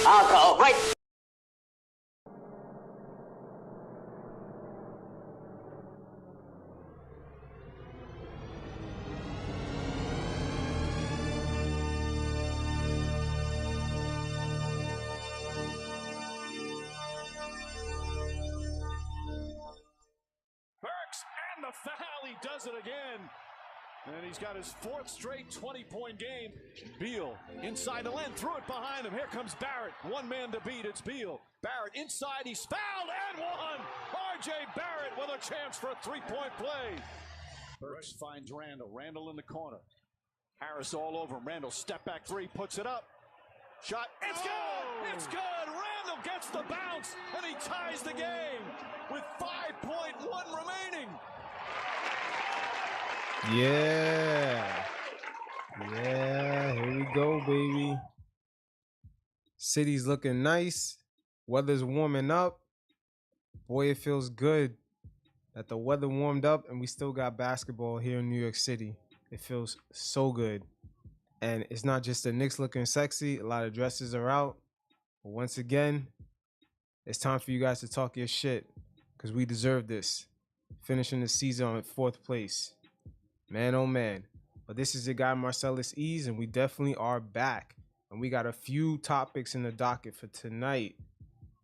I'll go right. And the foul, he does it again. And he's got his fourth straight 20-point game. Beal inside the lane, threw it behind him. Here comes Barrett. One man to beat, it's Beal. Barrett inside, he's fouled and one. R.J. Barrett with a chance for a three-point play. Burks finds Randall. Randall in the corner. Harris all over him. Randall step back three, puts it up. Shot, it's good! It's good! Randall gets the bounce, and he ties the game with 5.1 remaining. Yeah, here we go, baby. City's looking nice. Weather's warming up. Boy, it feels good that the weather warmed up and we still got basketball here in New York City. It feels so good. And it's not just the Knicks looking sexy. A lot of dresses are out. But once again, it's time for you guys to talk your shit because we deserve this. Finishing the season on 4th place. Man, oh man. But this is your guy, Marcellus Ease, and we definitely are back. And we got a few topics in the docket for tonight.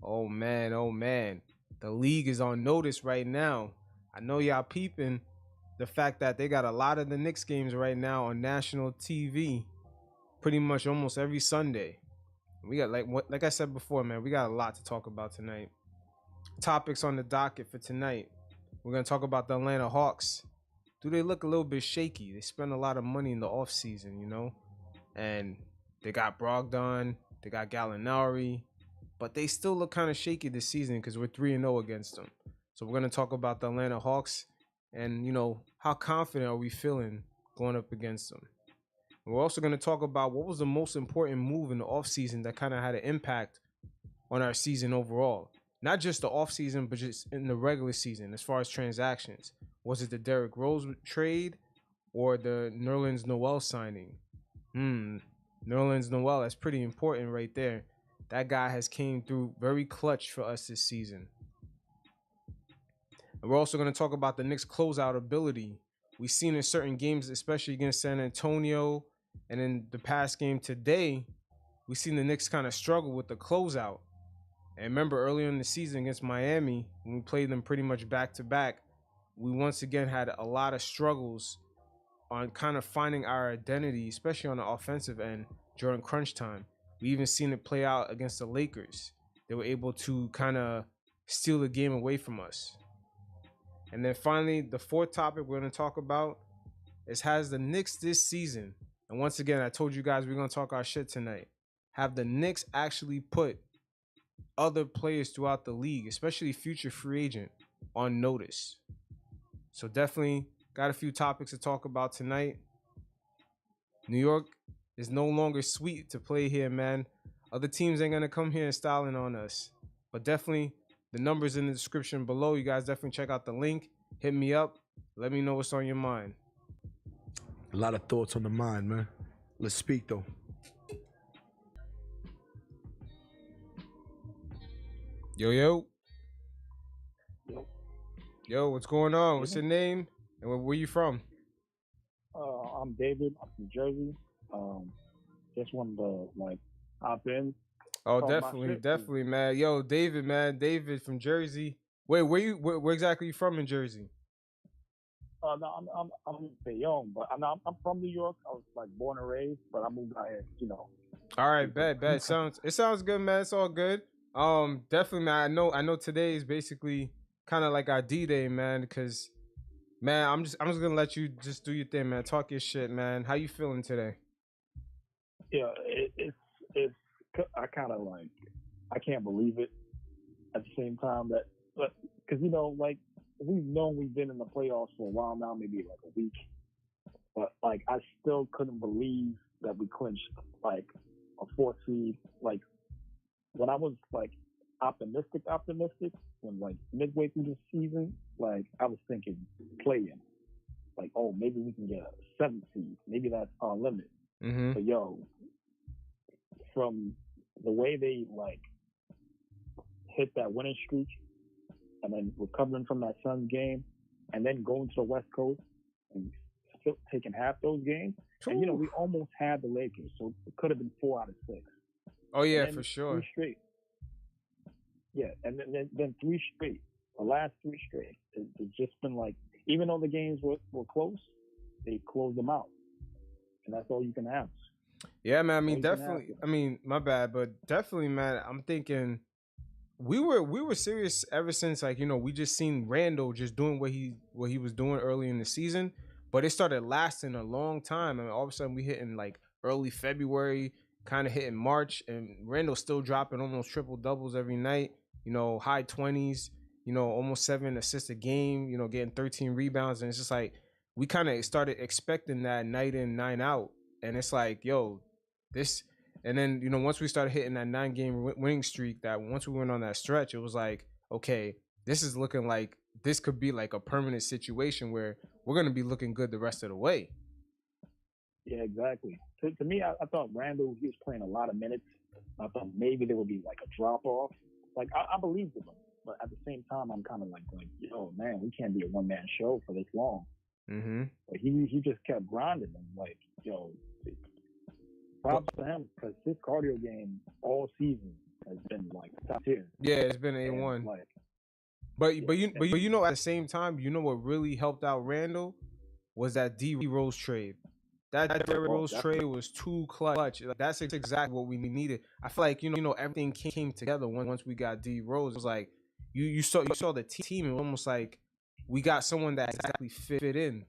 Oh man. The league is on notice right now. I know y'all peeping the fact that they got a lot of the Knicks games right now on national TV pretty much almost every Sunday. We got, like I said before, man, we got a lot to talk about tonight. Topics on the docket for tonight. We're going to talk about the Atlanta Hawks. Do they look a little bit shaky? They spend a lot of money in the offseason, you know? And they got Brogdon, they got Gallinari, but they still look kind of shaky this season because we're 3-0 against them. So we're going to talk about the Atlanta Hawks and, you know, how confident are we feeling going up against them. And we're also going to talk about what was the most important move in the offseason that kind of had an impact on our season overall. Not just the offseason, but just in the regular season as far as transactions. Was it the Derrick Rose trade or the Nerlens Noel signing? Nerlens Noel, that's pretty important right there. That guy has came through very clutch for us this season. And we're also going to talk about the Knicks' closeout ability. We've seen in certain games, especially against San Antonio, and in the past game today, we've seen the Knicks kind of struggle with the closeout. And remember earlier in the season against Miami, when we played them pretty much back-to-back, we once again had a lot of struggles on kind of finding our identity, especially on the offensive end during crunch time. We even seen it play out against the Lakers. They were able to kind of steal the game away from us. And then finally, the fourth topic we're going to talk about is has the Knicks this season, and once again, I told you guys we're going to talk our shit tonight, have the Knicks actually put other players throughout the league, especially future free agent, on notice. So definitely got a few topics to talk about tonight. New York is no longer sweet to play here, man. Other teams ain't going to come here and styling on us. But definitely the numbers in the description below. You guys definitely check out the link. Hit me up. Let me know what's on your mind. A lot of thoughts on the mind, man. Let's speak, though. Yo. Yo, what's going on? What's your name? And where you from? I'm David. I'm from Jersey. Just wanted to, hop in. Oh, definitely, man. Yo, David, man. David from Jersey. Wait, where exactly you from in Jersey? No, I'm in Bayonne, but I'm from New York. I was born and raised, but I moved out here, All right, bet. It sounds good, man. It's all good. Definitely, man. I know today is basically kind of like our D-Day, man, because, man, I'm just gonna let you just do your thing, man. Talk your shit, man. How you feeling today? Yeah, it's I kind of I can't believe it at the same time because we've known we've been in the playoffs for a while now, maybe a week, but I still couldn't believe that we clinched a 4th seed. When I was optimistic when midway through the season, I was thinking play-in, oh, maybe we can get a 7th seed, maybe that's our limit. Mm-hmm. But yo, from the way they like hit that winning streak and then recovering from that Suns game and then going to the West Coast and still taking half those games. And, you know, we almost had the Lakers, so it could have been 4 out of 6. Oh, yeah, for sure. 3 straight. Yeah, and then 3 straight. The last 3 straight. It's just been like, even though the games were close, they closed them out. And that's all you can ask. Yeah, man. I mean, definitely. I mean, my bad, but definitely, man. I'm thinking we were serious ever since, like, you know, we just seen Randall just doing what he was doing early in the season, but it started lasting a long time. I mean, all of a sudden we hitting like early February, kind of hitting March, and Randall's still dropping almost triple doubles every night. You know, high 20s. You know, almost 7 assists a game. You know, getting 13 rebounds, and it's just like we kind of started expecting that night in, night out, and it's like, yo, this. And then, you know, once we started hitting that 9-game winning streak, that once we went on that stretch, it was like, okay, this is looking like this could be like a permanent situation where we're going to be looking good the rest of the way. Yeah, exactly. To me, I thought Randall, he was playing a lot of minutes. I thought maybe there would be like a drop off. Like, I believed in him. But at the same time, I'm kind of like, yo, man, we can't be a one-man show for this long. Mm-hmm. But he just kept grinding and like, yo, props to him because his cardio game all season has been like top tier. Yeah, it's been A1. Like, but you know, at the same time, you know what really helped out Randall was that D Rose trade. That D Rose trade was too clutch. Like, that's exactly what we needed. I feel like you know everything came together once we got D Rose. It was like you saw the team, and almost like we got someone that exactly fit in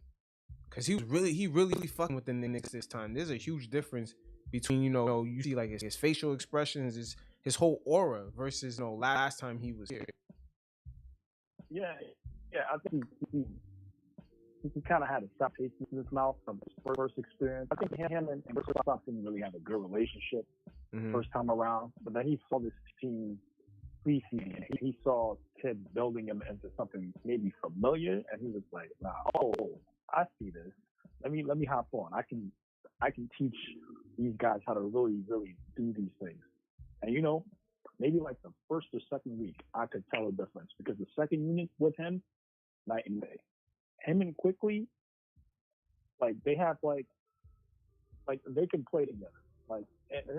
because he really fucking with the Knicks this time. There's a huge difference between, you know, you see like his facial expressions, his whole aura versus, you know, last time he was here. Yeah, I think he kind of had a soft taste in his mouth from his first experience. I think him and Kristaps didn't really have a good relationship first time around, but then he saw this team preseason. He saw Thibs building him into something maybe familiar, and he was like, "Nah, I see this. Let me hop on. I can teach these guys how to really, really do these things." And, you know, maybe like the first or second week, I could tell a difference because the second unit with him, night and day. Him and Quickly, like they have like they can play together. Like,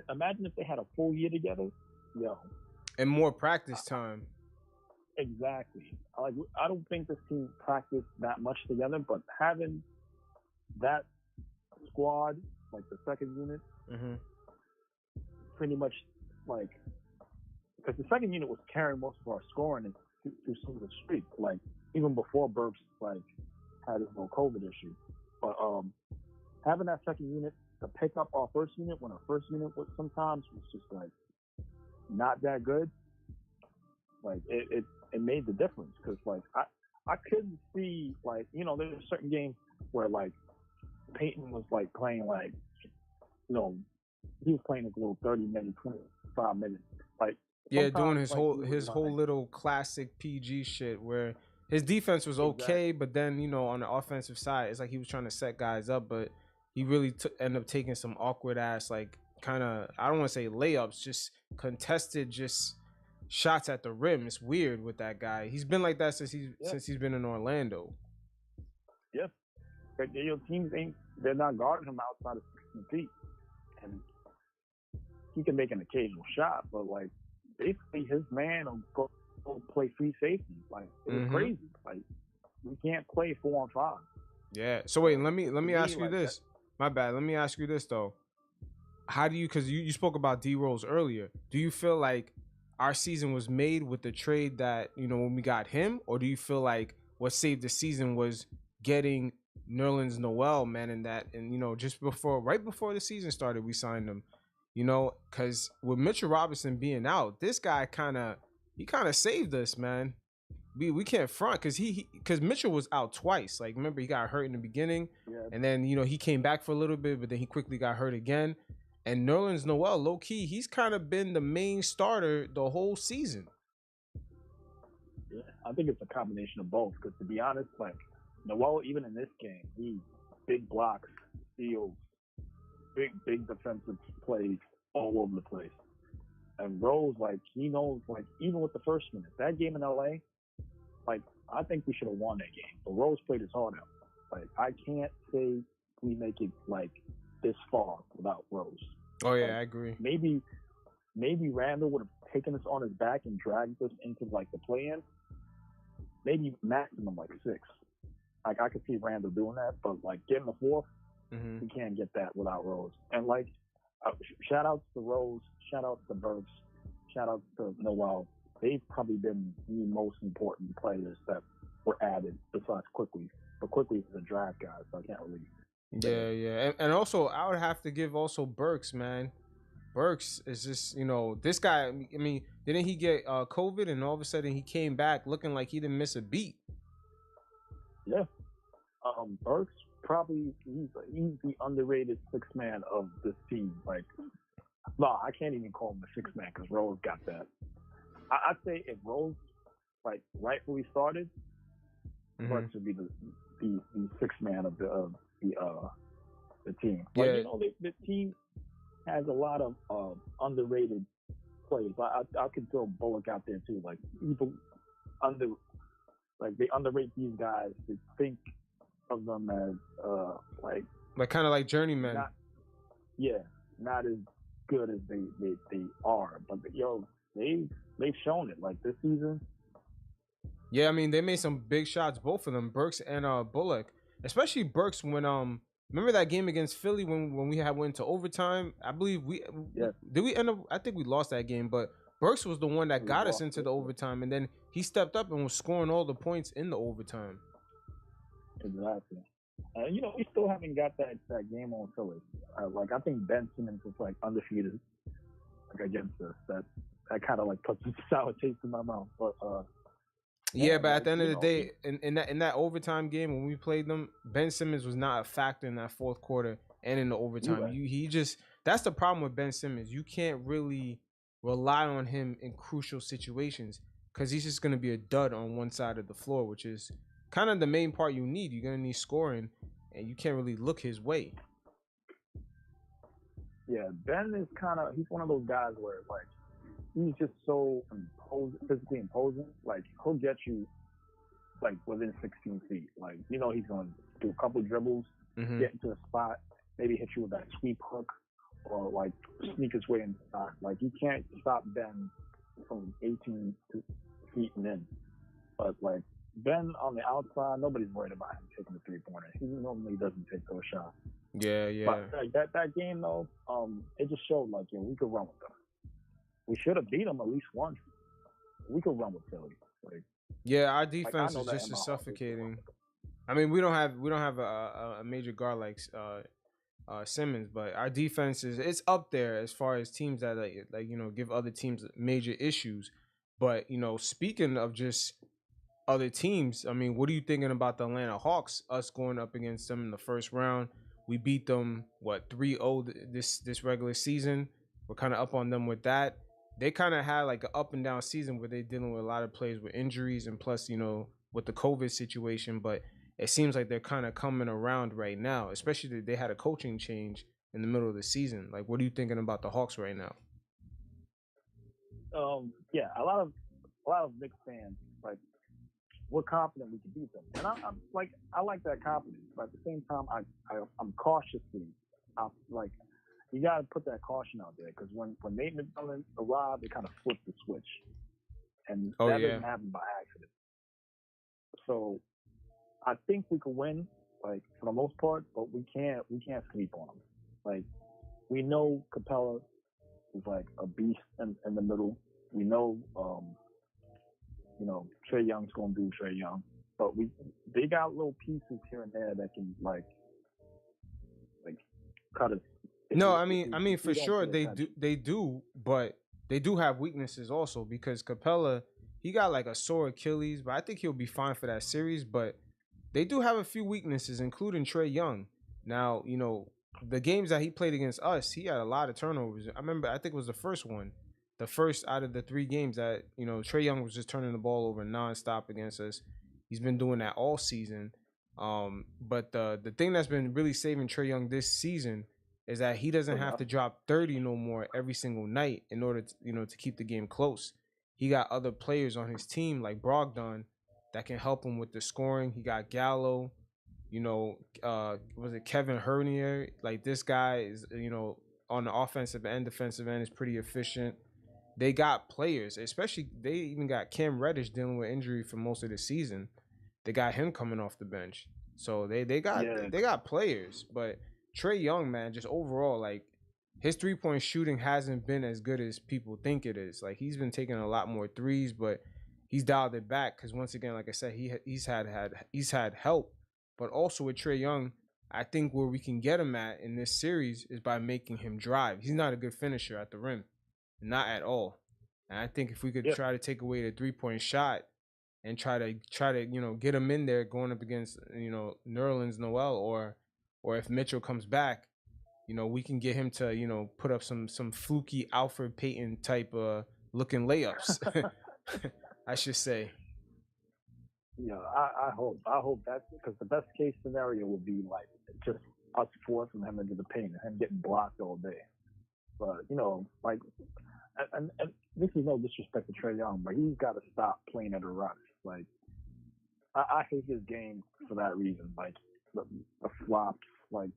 imagine if they had a full year together, yo. And more practice time. Exactly. Like, I don't think this team practiced that much together, but having that squad, like the second unit, pretty much like, because the second unit was carrying most of our scoring through some of the streak, like even before Burks like had his little COVID issue. But having that second unit to pick up our first unit when our first unit sometimes was just like not that good, like it made the difference because like I couldn't see, like, you know, there's certain games where like Peyton was like playing like, you know, he was playing like a little 30 minutes, 25 minutes, like, yeah, doing his whole little classic PG shit where his defense was okay, but then, you know, on the offensive side, it's like he was trying to set guys up, but he really ended up taking some awkward ass, like, kind of, I don't want to say layups, just contested, just shots at the rim. It's weird with that guy. He's been like that since he's been in Orlando. Yeah, your teams they're not guarding him outside of 16 feet, and he can make an occasional shot, but like basically his man will go play free safety. Like, it's crazy. Like, we can't play 4-on-5. Yeah. So wait, let me ask you this. My bad. Let me ask you this though. How do you? Because you spoke about D Rose earlier. Do you feel like our season was made with the trade that, you know, when we got him, or do you feel like what saved the season was getting Nerlens Noel, man, and you know, just right before the season started, we signed him. You know, because with Mitchell Robinson being out, this guy kind of saved us, man. We can't front because Mitchell was out twice. Like, remember, he got hurt in the beginning, and then, you know, he came back for a little bit, but then he quickly got hurt again. And Nerlens Noel, low key, he's kind of been the main starter the whole season. Yeah, I think it's a combination of both. Because to be honest, like Noel, even in this game, he big blocks, steals, big defensive plays all over the place. And Rose, like, he knows, like, even with the first minute, that game in LA, like, I think we should have won that game. But Rose played his heart out. Like, I can't say we make it, like, this far without Rose. Oh yeah, like, I agree. Maybe Randall would have taken us on his back and dragged us into, like, the play-in. Maybe maximum, like, 6. Like, I could see Randall doing that, but, like, getting the 4th, we can't get that without Rose. And, like, shout out to Rose, shout out to Burks, shout out to Noel. They've probably been the most important players that were added besides Quickly. But Quickly is a draft guy, so I can't really. Yeah. And also, I would have to give also Burks, man. Burks is just, this guy. I mean, didn't he get COVID, and all of a sudden he came back looking like he didn't miss a beat? Yeah. Burks probably he's the underrated 6th man of this team. Like, no, I can't even call him the 6th man because Rose got that. I'd say if Rose like rightfully started, Burks would be the 6th man of the team. Like, Yeah. The team has a lot of underrated players. I could throw Bullock out there too. Like, people they underrate these guys. They think of them as like kind of like journeymen. Not as good as they are. But they've shown it. Like, this season. Yeah, I mean, they made some big shots, both of them, Burks and Bullock. Especially Burks when remember that game against Philly when we went to overtime? I believe did we end up, I think we lost that game, but Burks was the one that got us into the overtime, and then he stepped up and was scoring all the points in the overtime. Exactly. We still haven't got that game on Philly. Like, I think Ben Simmons is like undefeated, like, against us. That kind of like puts a sour taste in my mouth. But yeah, but at the end of the day, in that overtime game when we played them, Ben Simmons was not a factor in that 4th quarter and in the overtime. Right. That's the problem with Ben Simmons. You can't really rely on him in crucial situations because he's just going to be a dud on one side of the floor, which is kind of the main part you need. You're going to need scoring, and you can't really look his way. Yeah, Ben is he's one of those guys where, like, he's just so physically imposing. Like, he'll get you, like, within 16 feet. Like, he's going to do a couple of dribbles, get into the spot, maybe hit you with that sweep hook, or, like, sneak his way inside. Like, you can't stop Ben from 18 feet and in. But, like, Ben on the outside, nobody's worried about him taking the 3-pointer. He normally doesn't take those shots. Yeah. But, like, that game, though, it just showed, like, we could run with them. We should have beat them at least once. We could run with Philly. Like, yeah, our defense is just as suffocating. I mean, we don't have a major guard like Simmons, but our defense it's up there as far as teams that give other teams major issues. But speaking of just other teams, I mean, what are you thinking about the Atlanta Hawks? Us going up against them in the first round, we beat them 3-0 this regular season. We're kind of up on them with that. They kind of had like an up and down season where they're dealing with a lot of players with injuries and plus, with the COVID situation. But it seems like they're kind of coming around right now, especially that they had a coaching change in the middle of the season. Like, what are you thinking about the Hawks right now? Yeah, a lot of Knicks fans, like, we're confident we can beat them, and I like that confidence, but at the same time, I'm cautiously, like, you got to put that caution out there because when Nate McMillan arrived, they kind of flipped the switch, and that didn't happen by accident. So I think we could win, like, for the most part, but we can't sleep on them. Like, we know Capella is like a beast in the middle. We know, Trae Young's gonna do Trae Young, but they got little pieces here and there that can like cut us. No, I mean for sure they do, but they do have weaknesses also because Capella, he got like a sore Achilles, but I think he'll be fine for that series. But they do have a few weaknesses, including Trae Young. Now, the games that he played against us, he had a lot of turnovers. I think it was the first out of the 3 games that, Trae Young was just turning the ball over nonstop against us. He's been doing that all season. But the thing that's been really saving Trae Young this season is that he doesn't have to drop 30 no more every single night in order to, to keep the game close. He got other players on his team like Brogdon that can help him with the scoring. He got Gallo, was it Kevin Hernier? Like this guy is, on the offensive and defensive end is pretty efficient. They got players, especially they even got Cam Reddish dealing with injury for most of the season. They got him coming off the bench. So they got players, but Trae Young, man, just overall, like his 3-point shooting hasn't been as good as people think it is. Like he's been taking a lot more threes, but he's dialed it back because once again, like I said, he's had help. But also with Trae Young, I think where we can get him at in this series is by making him drive. He's not a good finisher at the rim, not at all. And I think if we could try to take away the 3-point shot and try to get him in there going up against Nerlens Noel or if Mitchell comes back, we can get him to put up some fluky Alfred Payton type looking layups. I should say. Yeah, I hope that's because the best case scenario would be like just us forcing him into the paint and him getting blocked all day. But like, and this is no disrespect to Trae Young, but he's got to stop playing at a rush. Like, I hate his game for that reason. Like the flops, like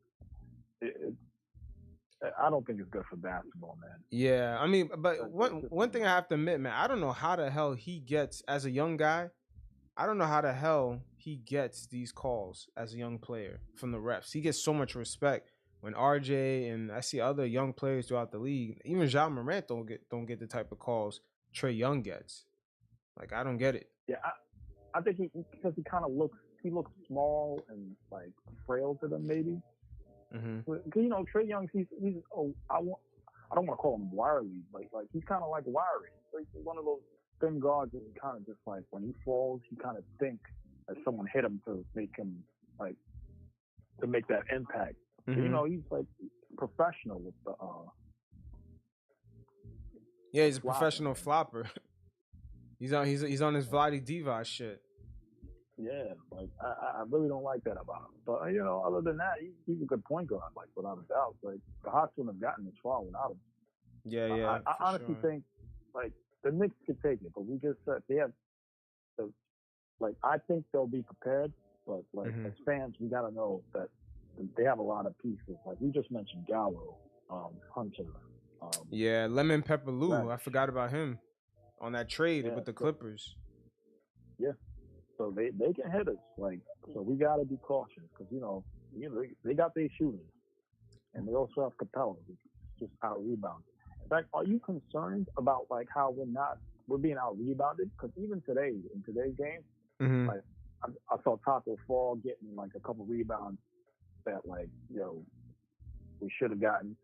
I don't think it's good for basketball, man. Yeah, I mean, but one thing I have to admit, man, I don't know how the hell he gets as a young guy. I don't know how the hell he gets these calls as a young player from the refs. He gets so much respect when RJ and I see other young players throughout the league. Even Ja Morant don't get the type of calls Trae Young gets. Like I don't get it. Yeah, I think because he kind of looks small and like frail to them maybe. Mm-hmm. But, Trae Young, he's I don't want to call him wiry, but like he's kind of like wiry. He's one of those thin guards that kind of just like when he falls, he kind of think that someone hit him to make him like to make that impact. Mm-hmm. But, he's like professional with the. Yeah, he's a professional flopper. He's on his Vlade Divac shit. Yeah, like I really don't like that about him. But other than that, he's a good point guard, like without a doubt. Like the Hawks wouldn't have gotten this far without him. Yeah. I honestly think like the Knicks could take it, but we just said they have. I think they'll be prepared, but as fans, we gotta know that they have a lot of pieces. Like we just mentioned, Gallo, Hunter. Lemon Pepper Lou. Right. I forgot about him on that trade with the Clippers. Yeah. So they can hit us, so we gotta be cautious because they got their shooters, and they also have Capella, who's just out rebounded. In fact, are you concerned about how we're being out rebounded? Because even today in today's game, mm-hmm. I saw Taco Fall getting a couple rebounds that we should have gotten.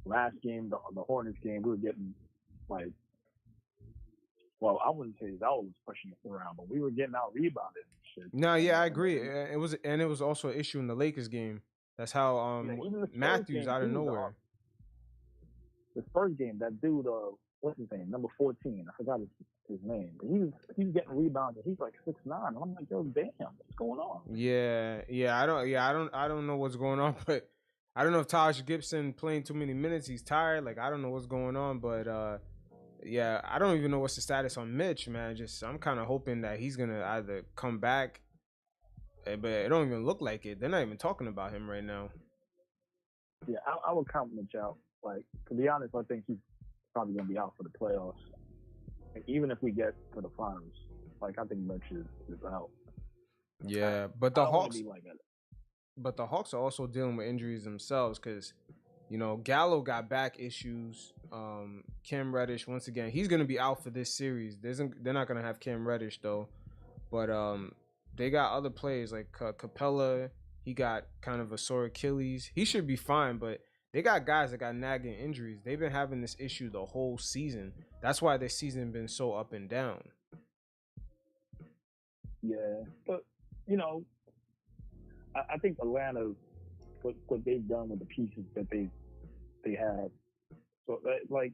Last game, the Hornets game, we were getting well, I wouldn't say that was pushing us around, but we were getting out rebounded and shit. No, yeah, I agree. It was also an issue in the Lakers game. That's how Matthews out of nowhere. The first game, that dude, what's his name? Number 14. I forgot his name. But he was getting rebounded. He's like 6'9". I'm like, yo, damn, what's going on? Yeah. I don't know what's going on, but I don't know if Taj Gibson playing too many minutes. He's tired. I don't know what's going on, but yeah, I don't even know what's the status on Mitch, man. I'm kind of hoping that he's gonna either come back, but it don't even look like it. They're not even talking about him right now. Yeah, I would count Mitch out. To be honest, I think he's probably gonna be out for the playoffs. Even if we get to the finals, I think Mitch is out. Yeah, but the Hawks. But the Hawks are also dealing with injuries themselves because, Gallo got back issues. Cam Reddish, once again, he's going to be out for this series. They're not going to have Cam Reddish, though. But they got other players like Capella. He got kind of a sore Achilles. He should be fine, but they got guys that got nagging injuries. They've been having this issue the whole season. That's why their season been so up and down. Yeah, but, I think Atlanta, what they've done with the pieces that they have, so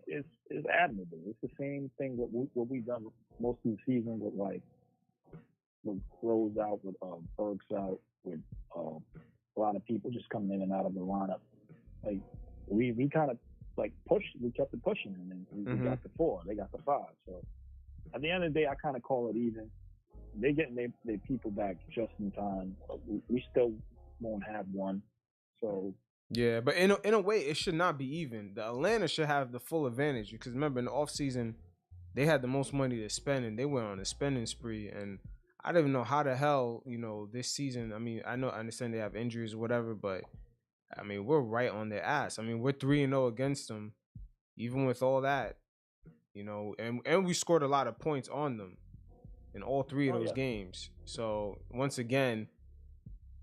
it's admirable. It's the same thing what we've done most of the season with Rose out, with Burks out, with a lot of people just coming in and out of the lineup. Like we kind of like pushed, we kept it pushing, and then we got the 4, they got the 5. So at the end of the day, I kind of call it even. They getting their people back just in time. We still won't have one. So yeah, but in a way, it should not be even. The Atlanta should have the full advantage because remember in the offseason, they had the most money to spend and they went on a spending spree. And I don't even know how the hell, this season. I mean, I understand they have injuries or whatever, but I mean, we're right on their ass. I mean, we're 3-0 against them, even with all that, and we scored a lot of points on them in all 3 of those games. So once again,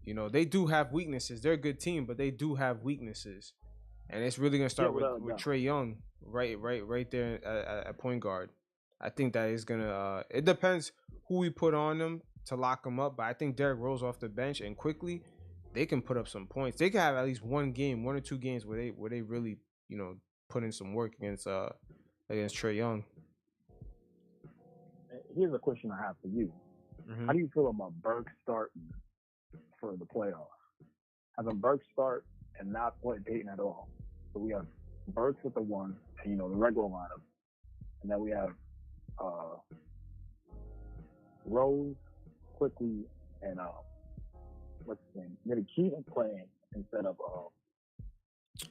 they do have weaknesses. They're a good team, but they do have weaknesses, and it's really gonna start with Trae Young, right there at point guard. I think that is gonna. It depends who we put on them to lock them up, but I think Derrick Rose off the bench and quickly, they can put up some points. They can have at least one or 2 games where they really put in some work against Trae Young. Here's a question I have for you. How do you feel about Burke starting for the playoffs? Having Burke start and not play Payton at all. So we have Burke with the 1, and, the regular lineup. And then we have Rose, quickly, and what's his name? Maybe Keaton playing instead of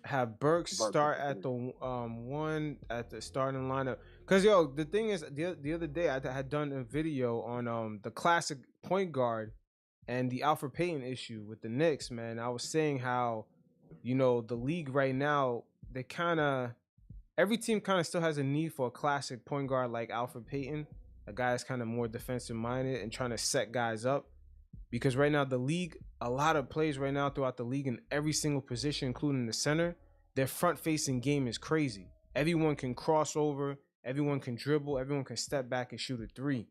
have Burke start at the 1 at the starting lineup. Cause the thing is, the other day I had done a video on the classic point guard and the Alfred Payton issue with the Knicks. Man, I was saying how the league right now, they every team kind of still has a need for a classic point guard like Alfred Payton, a guy that's kind of more defensive minded and trying to set guys up. Because right now the league, a lot of plays right now throughout the league in every single position, including the center, their front-facing game is crazy. Everyone can cross over, everyone can dribble, everyone can step back and shoot a 3.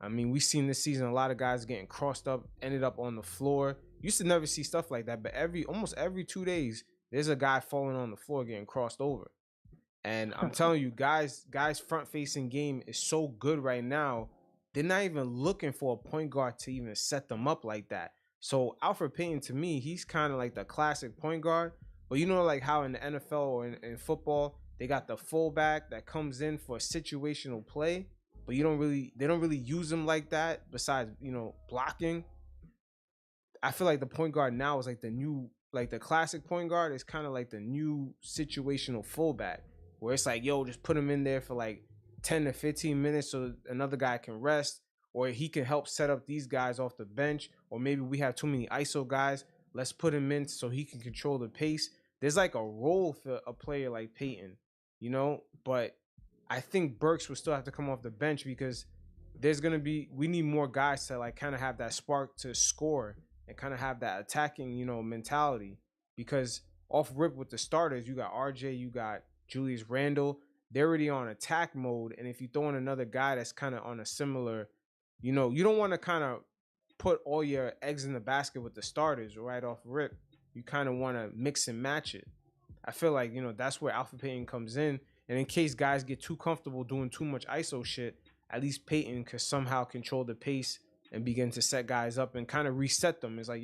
I mean, we've seen this season a lot of guys getting crossed up, ended up on the floor. Used to never see stuff like that, but almost every 2 days, there's a guy falling on the floor getting crossed over. And I'm telling you, guys' front-facing game is so good right now. They're not even looking for a point guard to even set them up like that. So Alfred Payton, to me, he's kind of like the classic point guard. But like how in the NFL or in football, they got the fullback that comes in for a situational play, but they don't really use him like that. Besides, blocking. I feel like the point guard now is like the classic point guard is kind of like the new situational fullback, where it's like, just put him in there for like 10 to 15 minutes so another guy can rest, or he can help set up these guys off the bench, or maybe we have too many ISO guys. Let's put him in so he can control the pace. There's like a role for a player like Payton, but I think Burks will still have to come off the bench because we need more guys to like kind of have that spark to score and kind of have that attacking, mentality. Because off rip with the starters, you got RJ, you got Julius Randle. They're already on attack mode, and if you throw in another guy that's kind of on a similar, you don't want to kind of put all your eggs in the basket with the starters right off rip. You kind of want to mix and match it. I feel like, that's where Alfred Payton comes in, and in case guys get too comfortable doing too much ISO shit, at least Payton could somehow control the pace and begin to set guys up and kind of reset them. It's like,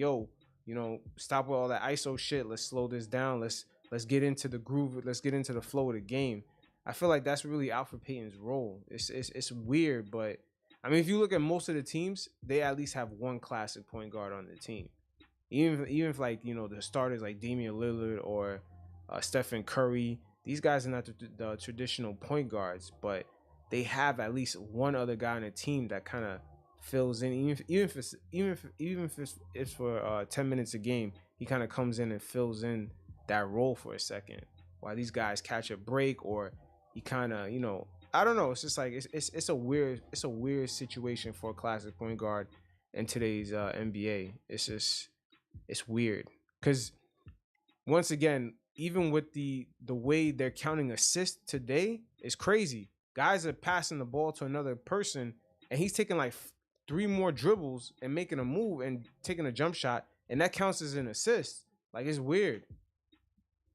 stop with all that ISO shit. Let's slow this down. Let's get into the groove. Let's get into the flow of the game. I feel like that's really Alfred Payton's role. It's weird, but I mean, if you look at most of the teams, they at least have one classic point guard on the team. Even if like the starters like Damian Lillard or Stephen Curry, these guys are not the traditional point guards, but they have at least one other guy on the team that kind of fills in. Even if it's for 10 minutes a game, he kind of comes in and fills in that role for a second while these guys catch a break, or he kind of, I don't know. It's just like it's a weird situation for a classic point guard in today's NBA. It's weird because once again, even with the way they're counting assists today, is crazy. Guys are passing the ball to another person, and he's taking like 3 more dribbles and making a move and taking a jump shot, and that counts as an assist. Like, it's weird.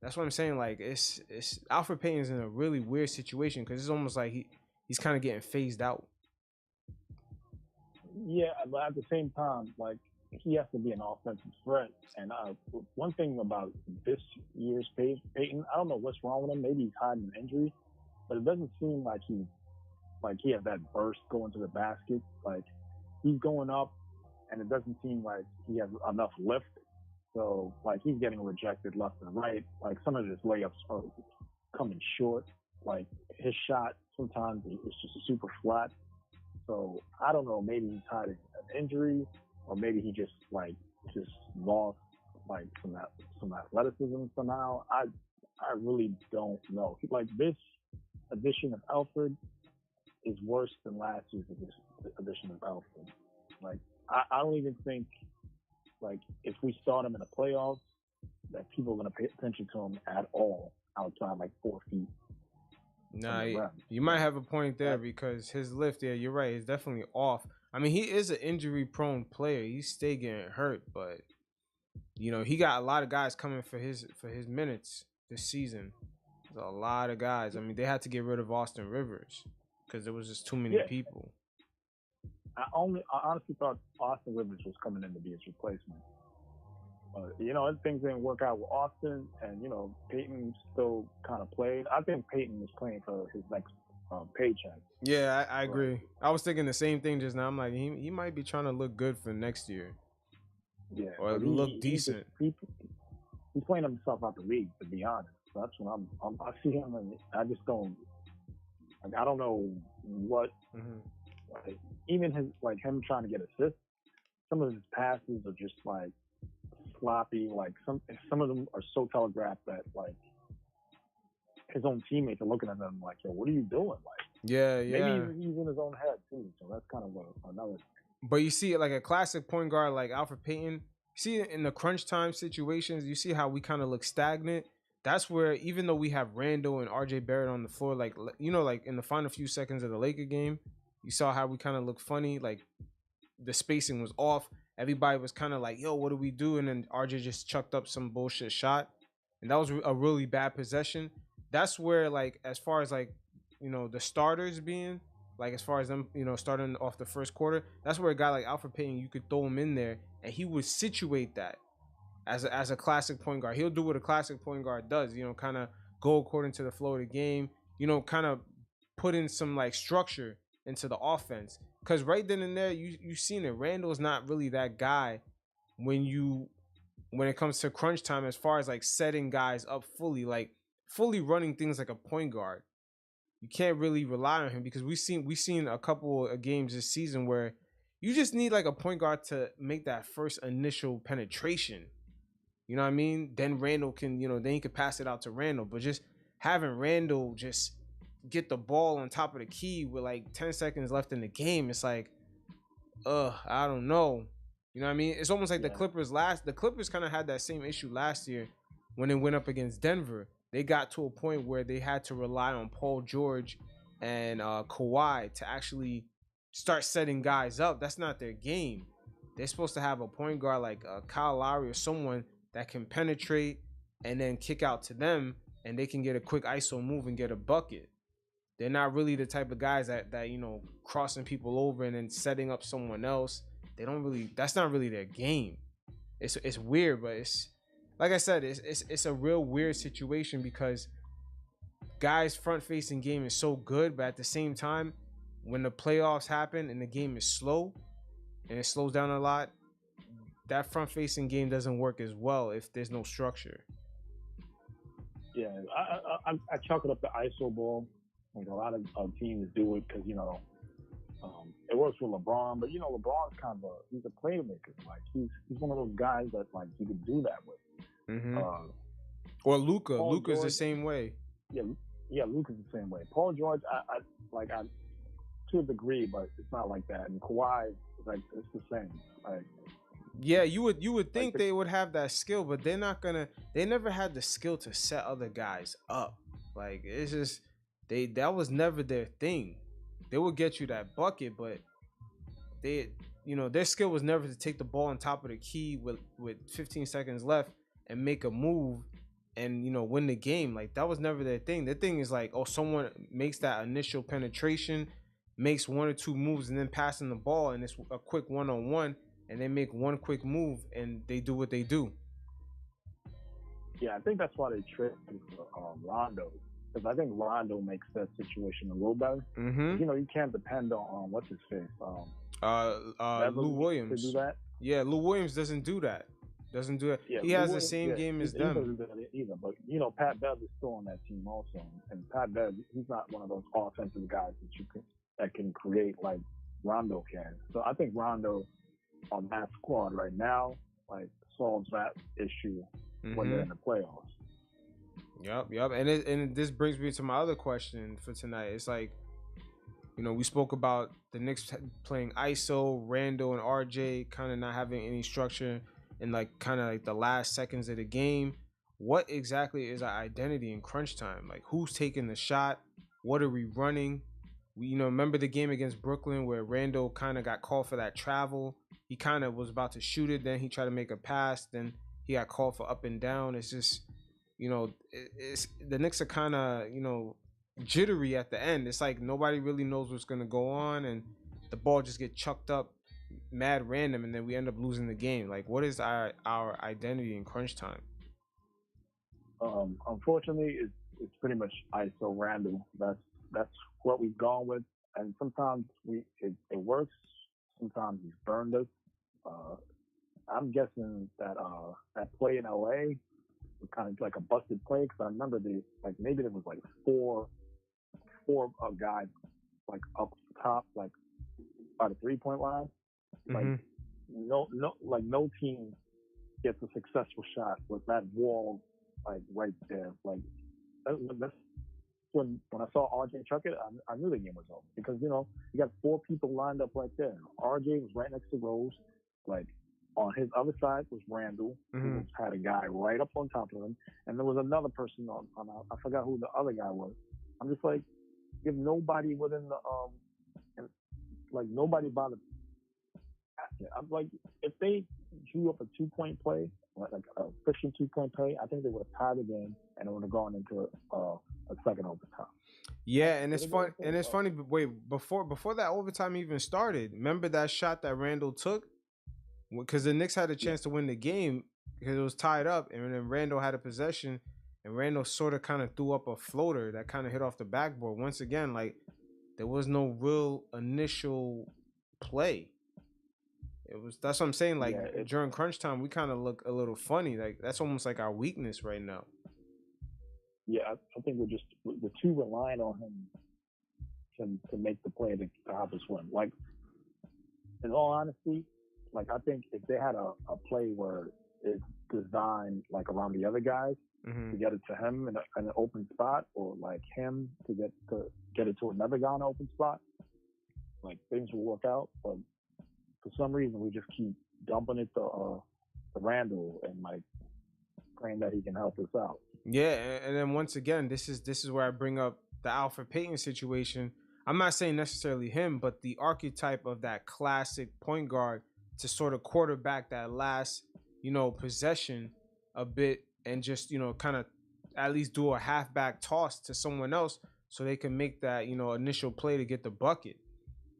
That's what I'm saying. Like, it's Alfred Payton's in a really weird situation because it's almost like he's kind of getting phased out. Yeah, but at the same time, like, he has to be an offensive threat. And one thing about this year's Peyton, I don't know what's wrong with him. Maybe he's hiding an injury, but it doesn't seem like he has that burst going to the basket. Like he's going up, and it doesn't seem like he has enough lift. So like he's getting rejected left and right. Like some of his layups are coming short. Like his shot sometimes it's just super flat. So I don't know. Maybe he's hiding an injury, or maybe he just lost like some athleticism somehow. I really don't know. Like this edition of Alfred is worse than last year's edition of Alfred. Like I don't even think like if we start him in the playoffs that people are going to pay attention to him at all outside like 4 feet. Nah, you might have a point there because his lift, yeah, you're right, is definitely off. I mean, he is an injury-prone player. He's still getting hurt, but you know he got a lot of guys coming for his minutes this season. There's a lot of guys. I mean, they had to get rid of Austin Rivers because there was just too many people. I honestly thought Austin Rivers was coming in to be his replacement. You know, things didn't work out with Austin, and you know, Peyton still kind of played. I think Peyton was playing for his next paycheck. Yeah, I agree. I was thinking the same thing just now. I'm like, he might be trying to look good for next year. Yeah, or look decent. He's playing himself out the league, to be honest. So that's when I see him, and I just don't. Like, I don't know what. Like, even him trying to get assists. Some of his passes are just like sloppy. Like some of them are so telegraphed that like his own teammates are looking at him like, "Yo, what are you doing?" Like, yeah. Maybe he's in his own head too. So that's kind of another. But you see, like a classic point guard like Alfred Payton. See, in the crunch time situations, you see how we kind of look stagnant. That's where, even though we have Randall and RJ Barrett on the floor, like, you know, like in the final few seconds of the Laker game, you saw how we kind of look funny. Like the spacing was off. Everybody was kind of like, yo, what do we do? And then RJ just chucked up some bullshit shot. And that was a really bad possession. That's where, like, as far as like, you know, the starters being, like, as far as them, you know, starting off the first quarter, that's where a guy like Alfred Payton, you could throw him in there and he would situate that as a classic point guard. He'll do what a classic point guard does, you know, kind of go according to the flow of the game, you know, kind of put in some like structure into the offense. Because right then and there, you seen it. Randall's not really that guy when it comes to crunch time, as far as like setting guys up fully running things like a point guard. You can't really rely on him because we've seen a couple of games this season where you just need like a point guard to make that first initial penetration. You know what I mean? Then Randall can, you know, then you can pass it out to Randall. But just having Randall just get the ball on top of the key with like 10 seconds left in the game, it's like, I don't know. You know what I mean? It's almost like the Clippers kind of had that same issue last year when they went up against Denver. They got to a point where they had to rely on Paul George and Kawhi to actually start setting guys up. That's not their game. They're supposed to have a point guard like Kyle Lowry or someone that can penetrate and then kick out to them, and they can get a quick ISO move and get a bucket. They're not really the type of guys that you know, crossing people over and then setting up someone else. That's not really their game. It's weird, but it's like I said, it's a real weird situation because guys' front-facing game is so good, but at the same time, when the playoffs happen and the game is slow and it slows down a lot, that front-facing game doesn't work as well if there's no structure. Yeah, I chalk it up to ISO ball. Like a lot of teams do it because, you know, it works with LeBron, but you know, LeBron's kind of he's a playmaker. Like he's one of those guys that like you can do that with. Mm-hmm. Or Luka. Luka's the same way. Yeah, Luka's the same way. Paul George, I to a degree, but it's not like that. And Kawhi, like it's the same. Like, yeah, you would think like they would have that skill, but they're not gonna. They never had the skill to set other guys up. Like it's just that was never their thing. They would get you that bucket, but their skill was never to take the ball on top of the key with 15 seconds left and make a move and, you know, win the game. Like that was never their thing. Their thing is like, someone makes that initial penetration, makes one or two moves, and then passing the ball, and it's a quick one-on-one. and they make one quick move and they do what they do. Yeah, I think that's why they traded for Rondo, because I think Rondo makes that situation a little better. Mm-hmm. You know, you can't depend on what's his face. Lou Williams. To do that. Yeah, Lou Williams doesn't do that. Doesn't do it. Yeah, he has the same game as he them. doesn't do that either. But you know, Pat Bev is still on that team also, and Pat Bev, he's not one of those offensive guys that can create like Rondo can. So I think Rondo on that squad right now like solves that issue when they're in the playoffs. Yep. And this brings me to my other question for tonight. It's like, you know, we spoke about the Knicks playing ISO, Randall and RJ kind of not having any structure in like kind of like the last seconds of the game. What exactly is our identity in crunch time? Like, who's taking the shot? What are we running? We, you know, remember the game against Brooklyn where Randall kind of got called for that travel. He kind of was about to shoot it, then he tried to make a pass, then he got called for up and down. It's just, you know, it's the Knicks are kind of, you know, jittery at the end. It's like nobody really knows what's going to go on, and the ball just get chucked up mad random, and then we end up losing the game. Like, what is our identity in crunch time? Unfortunately, it's pretty much ISO Randall. That's what we've gone with, and sometimes it works. Sometimes he's burned us. I'm guessing that play in LA was kind of like a busted play, because I remember maybe there was like four guys like up top, like by the 3-point line. Like no team gets a successful shot with that wall like right there. Like that's when I saw RJ chuck it, I knew the game was over, because you know you got 4 people lined up right there. RJ was right next to Rose. Like on his other side was Randall, who had a guy right up on top of him, and there was another person on I forgot who the other guy was. I'm just like, if nobody within the nobody by the. I'm like, if they drew up a 2-point play, like a efficient 2-point play, I think they would have tied the game and it would have gone into a second overtime. Yeah, and it's fun. And it's funny. But wait, before that overtime even started, remember that shot that Randall took? Because the Knicks had a chance to win the game because it was tied up, and then Randall had a possession, and Randall sort of kind of threw up a floater that kind of hit off the backboard. Once again, like, there was no real initial play. That's what I'm saying. Like, during crunch time, we kind of look a little funny. Like, that's almost like our weakness right now. Yeah, I think we're too reliant on him to make the play to help us win. Like, in all honesty, like, I think if they had a play where it's designed like around the other guys to get it to him in an open spot, or like him to get it to another guy in an open spot, like, things will work out. But for some reason, we just keep dumping it to Randall and like praying that he can help us out. Yeah, and then once again, this is where I bring up the Alfred Payton situation. I'm not saying necessarily him, but the archetype of that classic point guard to sort of quarterback that last, you know, possession a bit, and just, you know, kind of at least do a halfback toss to someone else so they can make that, you know, initial play to get the bucket.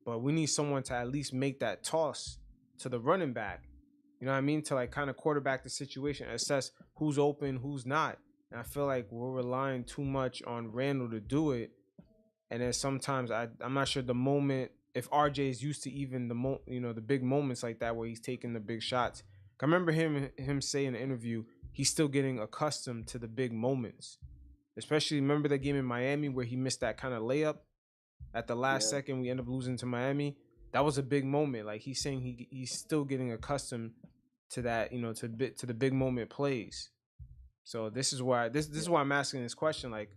But we need someone to at least make that toss to the running back. You know what I mean? To like kind of quarterback the situation, assess who's open, who's not. And I feel like we're relying too much on Randall to do it. And then sometimes I'm not sure the moment, if RJ is used to even the big moments like that where he's taking the big shots. I remember him say in an interview, he's still getting accustomed to the big moments. Especially, remember that game in Miami where he missed that kind of layup at the last second, we end up losing to Miami. That was a big moment. Like, he's saying he's still getting accustomed to that, you know, to the big moment plays. So this is why I'm asking this question. Like,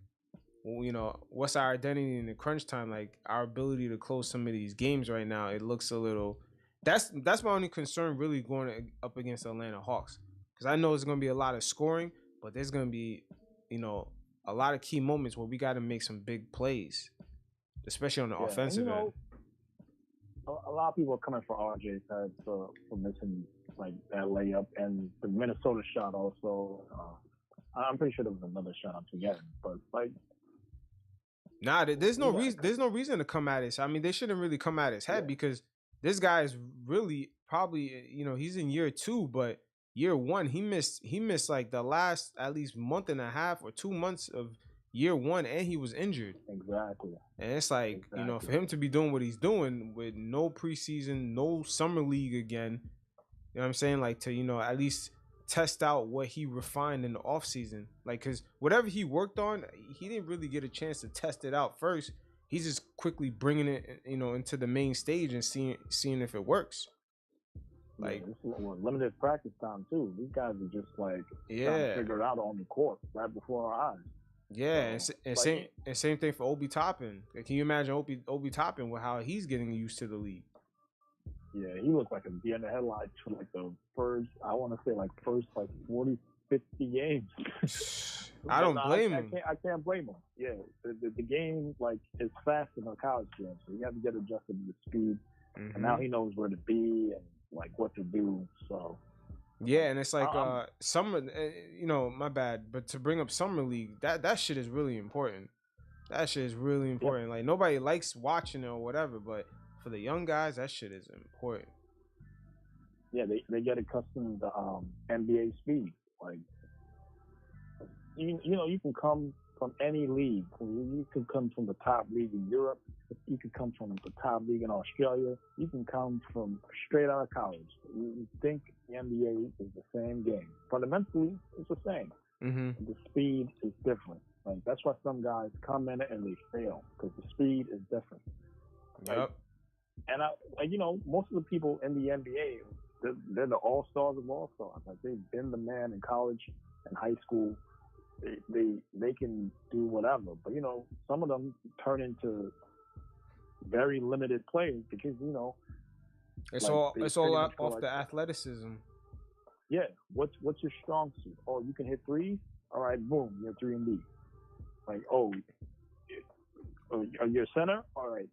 well, you know, what's our identity in the crunch time? Like, our ability to close some of these games right now, it looks a little. That's my only concern, really, going up against the Atlanta Hawks, because I know it's going to be a lot of scoring, but there's going to be, you know, a lot of key moments where we got to make some big plays, especially on the offensive end. A lot of people are coming for RJ's head for missing like that layup and the Minnesota shot also. I'm pretty sure there was another shot I'm forgetting, but like, nah, there's no reason to come at us. I mean, they shouldn't really come at his head because this guy is really probably, he's in year 2, but year 1 he missed like the last at least month and a half or 2 months of year 1, and he was injured. Exactly. And it's like, for him to be doing what he's doing with no preseason, no summer league again, you know what I'm saying? Like to, at least test out what he refined in the offseason. Like, because whatever he worked on, he didn't really get a chance to test it out first. He's just quickly bringing it, into the main stage and seeing if it works. Like, this is limited practice time too. These guys are just like trying to figure it out on the court right before our eyes. Yeah, and same thing for Obi Toppin. Like, can you imagine Obi Toppin with how he's getting used to the league? Yeah, he looked like a deer in the headlights for like the first 40, 50 games. I don't blame him. I can't blame him. Yeah, the game like is fast in a college game, so you have to get adjusted to the speed. Mm-hmm. And now he knows where to be and like what to do. So yeah, and it's like summer. My bad, but to bring up summer league, that shit is really important. That shit is really important. Yep. Like, nobody likes watching it or whatever, but for the young guys, that shit is important. Yeah, they get accustomed to NBA speed. Like, you can come from any league. You can come from the top league in Europe. You can come from the top league in Australia. You can come from straight out of college. You think the NBA is the same game. Fundamentally, it's the same. Mm-hmm. The speed is different. Like, that's why some guys come in and they fail, because the speed is different. Yep. Like, and most of the people in the NBA, they're the all-stars of all-stars. Like, they've been the man in college and high school. They can do whatever. But, some of them turn into very limited players because, it's all off the athleticism. Yeah. What's your strong suit? Oh, you can hit threes? All right, boom, you're 3-and-D. Like, you're center? All right,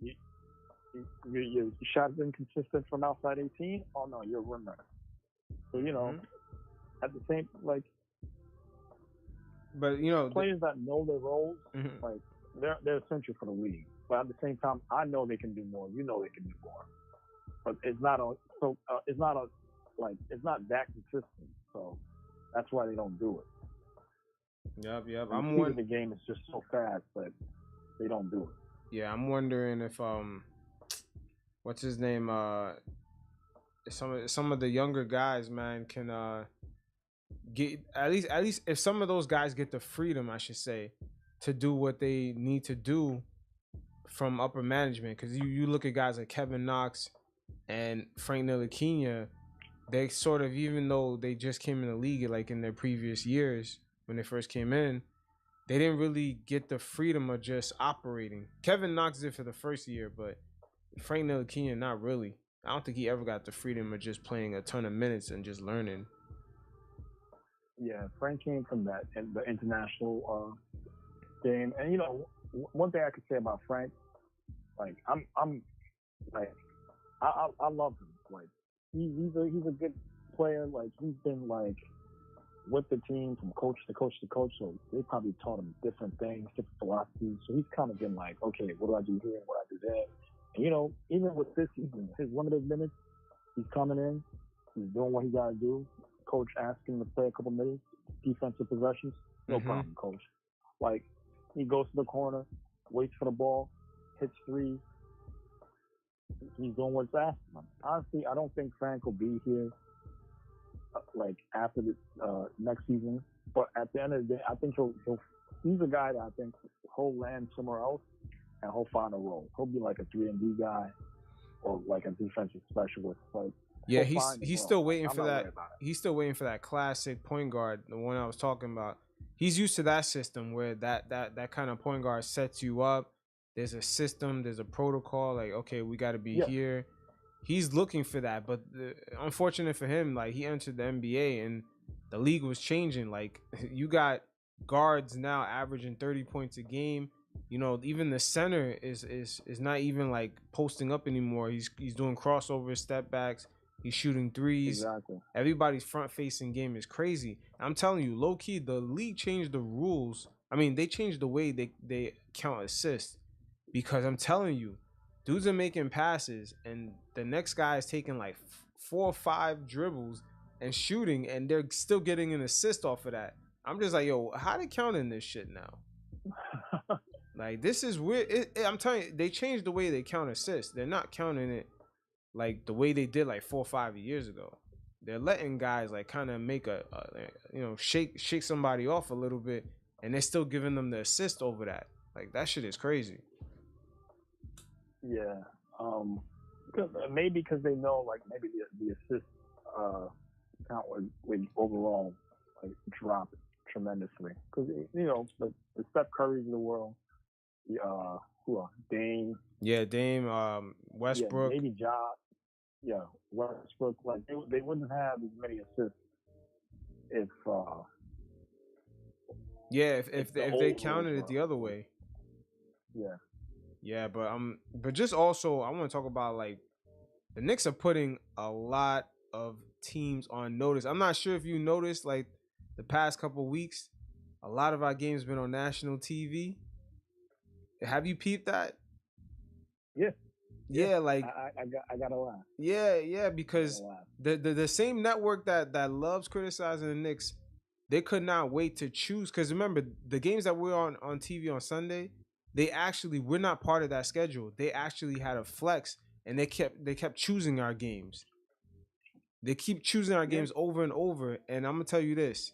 your shot's inconsistent from outside 18? Oh, no, you're a rimmer. So, at the same, like, but, players that know their roles, mm-hmm. like, they're essential for the league. But at the same time, I know they can do more. You know they can do more. But it's not that consistent. So that's why they don't do it. Yep. The game is just so fast that they don't do it. Yeah, I'm wondering if what's his name? Some of the younger guys, man, can get at least if some of those guys get the freedom, I should say, to do what they need to do from upper management. Because you look at guys like Kevin Knox and Frank Ntilikina, they sort of, even though they just came in the league like in their previous years when they first came in, they didn't really get the freedom of just operating. Kevin Knox did for the first year, but Frank Ntilikina, not really. I don't think he ever got the freedom of just playing a ton of minutes and just learning. Yeah, Frank came from the international game, and one thing I could say about Frank, like I'm like I love him. Like he's a good player. Like he's been like with the team from coach to coach to coach, so they probably taught him different things, different philosophies. So he's kind of been like, okay, what do I do here? What do I do there? And even with this season, his limited minutes, he's coming in, he's doing what he got to do. Coach asking him to play a couple minutes, defensive possessions, no problem, coach. Like, he goes to the corner, waits for the ball, hits threes. He's doing what's asked of him. Honestly, I don't think Frank will be here like after the next season. But at the end of the day, I think he's a guy that I think he'll land somewhere else and he'll find a role. He'll be like a 3-and-D guy or like a defensive specialist. Like, yeah, he's still waiting for that. He's still waiting for that classic point guard, the one I was talking about. He's used to that system where that kind of point guard sets you up. There's a system, there's a protocol. Like, okay, we got to be here. He's looking for that, but unfortunate for him, like he entered the NBA and the league was changing. Like, you got guards now averaging 30 points a game. Even the center is not even like posting up anymore. He's doing crossovers, step backs. He's shooting threes. Exactly. Everybody's front-facing game is crazy. I'm telling you, low-key, the league changed the rules. I mean, they changed the way they count assists. Because I'm telling you, dudes are making passes, and the next guy is taking like 4 or 5 dribbles and shooting, and they're still getting an assist off of that. I'm just like, yo, how they counting this shit now? Like, this is weird. I'm telling you, they changed the way they count assists. They're not counting it like the way they did like 4 or 5 years ago. They're letting guys like kind of make a shake somebody off a little bit, and they're still giving them the assist over that. Like, that shit is crazy. Yeah. Maybe because they know like maybe the assist count would overall like drop tremendously, because the Steph Currys of the world, who are Dame. Yeah, Dame, Westbrook. Yeah, maybe Ja. Westbrook. Like they wouldn't have as many assists if if they counted it the other way. Yeah. Yeah, but just also I want to talk about like the Knicks are putting a lot of teams on notice. I'm not sure if you noticed, like the past couple of weeks, a lot of our games been on national TV. Have you peeped that? Yeah. Yeah, like I gotta laugh. Yeah, because the same network that loves criticizing the Knicks, they could not wait to choose. Because remember, the games that we're on TV on Sunday, we're not part of that schedule. They actually had a flex, and they kept choosing our games. They keep choosing our games over and over. And I'm gonna tell you this: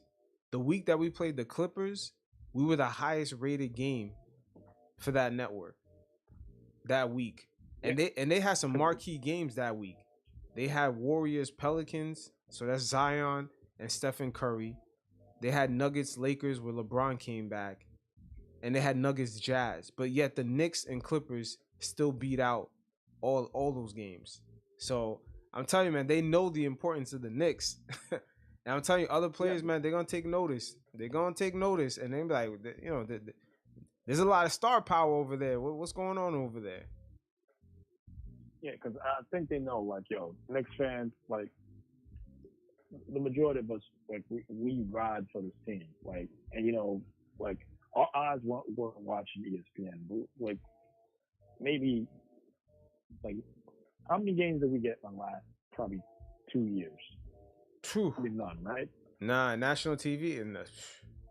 the week that we played the Clippers, we were the highest rated game for that network that week. And they had some marquee games that week. They had Warriors Pelicans, so that's Zion and Stephen Curry. They had Nuggets Lakers where LeBron came back, and they had Nuggets Jazz. But yet the Knicks and Clippers still beat out all those games. So I'm telling you, man, they know the importance of the Knicks. And I'm telling you, other players, man, they're gonna take notice. They're gonna take notice, and they be like, there's a lot of star power over there. What's going on over there? Yeah, because I think they know, like, Knicks fans, like, the majority of us, like, we ride for this team. Like, and, like, our eyes weren't watching ESPN. But, like, maybe, like, how many games did we get in the last probably 2 years? Probably none, right? Nah, national TV, and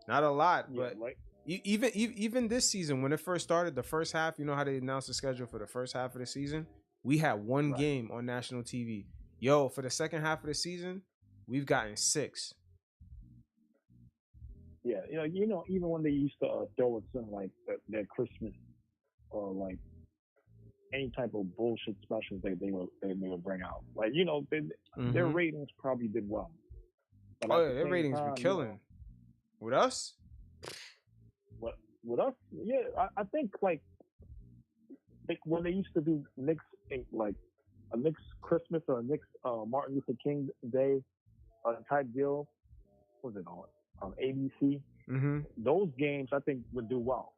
not a lot. Yeah, but like, even this season, when it first started, the first half, you know how they announced the schedule for the first half of the season? We had one game on national TV. Yo, for the second half of the season, we've gotten 6. Yeah, even when they used to throw us in like their Christmas or like any type of bullshit specials they would bring out, like their ratings probably did well. But their ratings were killing. With us? With us? Yeah, I think like when they used to do Knicks, like a Knicks Christmas or a Knicks Martin Luther King Day type deal, what was it on ABC? Mm-hmm. Those games I think would do well,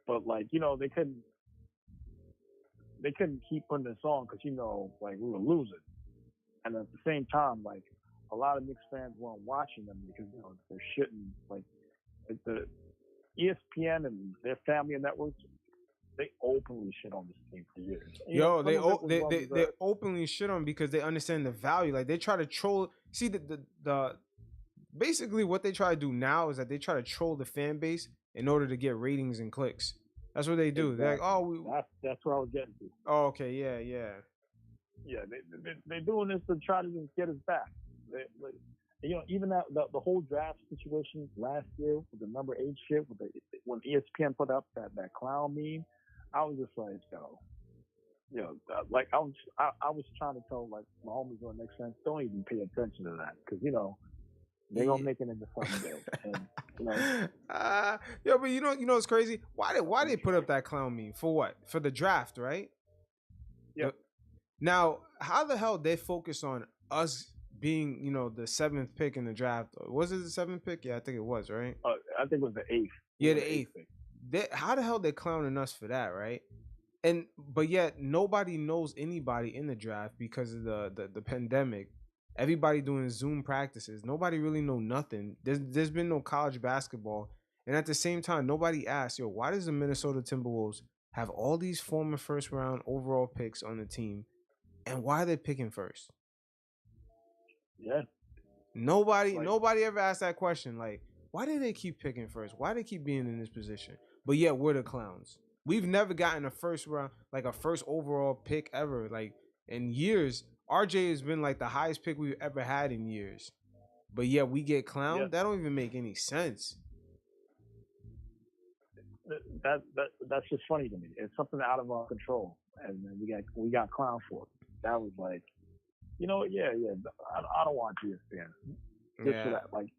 but like they couldn't keep putting this on because like we were losing, and at the same time like a lot of Knicks fans weren't watching them because they're shitting like the ESPN and their family of networks. They openly shit on this team for years. They openly shit on because they understand the value. Like they try to troll. See the basically what they try to do now is that they try to troll the fan base in order to get ratings and clicks. That's what they do. Exactly. They're like, oh, that's where I was getting to. Oh, okay, yeah. Yeah, they're doing this to try to just get us back. Even the whole draft situation last year with the number 8 shit, when ESPN put up that clown meme, I was just like, like I was trying to tell like my homies on Knicks fans, don't even pay attention to that because they're gonna make it into something big. And but you know it's crazy. Why they put up that clown meme for what? For the draft, right? Yeah. Now, how the hell they focus on us being, the 7th pick in the draft? Was it the 7th pick? Yeah, I think it was, right? I think it was the 8th. Yeah, the 8th. How the hell they clowning us for that, right? But yet nobody knows anybody in the draft because of the pandemic. Everybody doing Zoom practices. Nobody really know nothing. There's been no college basketball, and at the same time, nobody asks, why does the Minnesota Timberwolves have all these former first round overall picks on the team, and why are they picking first? Yeah. Nobody ever asked that question. Like, why do they keep picking first? Why do they keep being in this position? But yet we're the clowns. We've never gotten a first round, like a first overall pick ever. Like in years, RJ has been like the highest pick we've ever had in years. But yet we get clowned. Yeah. That don't even make any sense. That's just funny to me. It's something out of our control, and we got clown for it. That was like, you know, yeah. I don't want ESPN just for that. Like,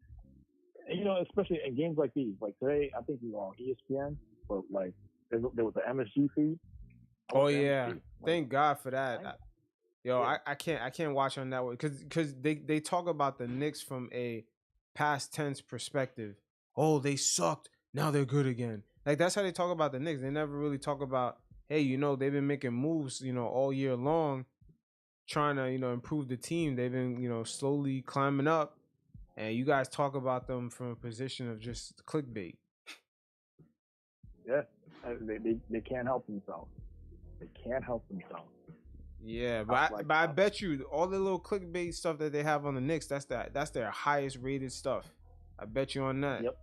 you know, especially in games like these. Like today, I think we were on ESPN, but like there was an MSG feed. Oh yeah, MSG. thank God for that. I can't watch on that way because they talk about the Knicks from a past tense perspective. Oh, they sucked. Now they're good again. Like that's how they talk about the Knicks. They never really talk about, hey, you know, they've been making moves, you know, all year long, trying to, you know, improve the team. They've been, you know, slowly climbing up, and you guys talk about them from a position of just clickbait. Yeah, they can't help themselves. They can't help themselves. Yeah, but I bet you all the little clickbait stuff that they have on the Knicks, that's their highest rated stuff. I bet you on that. Yep.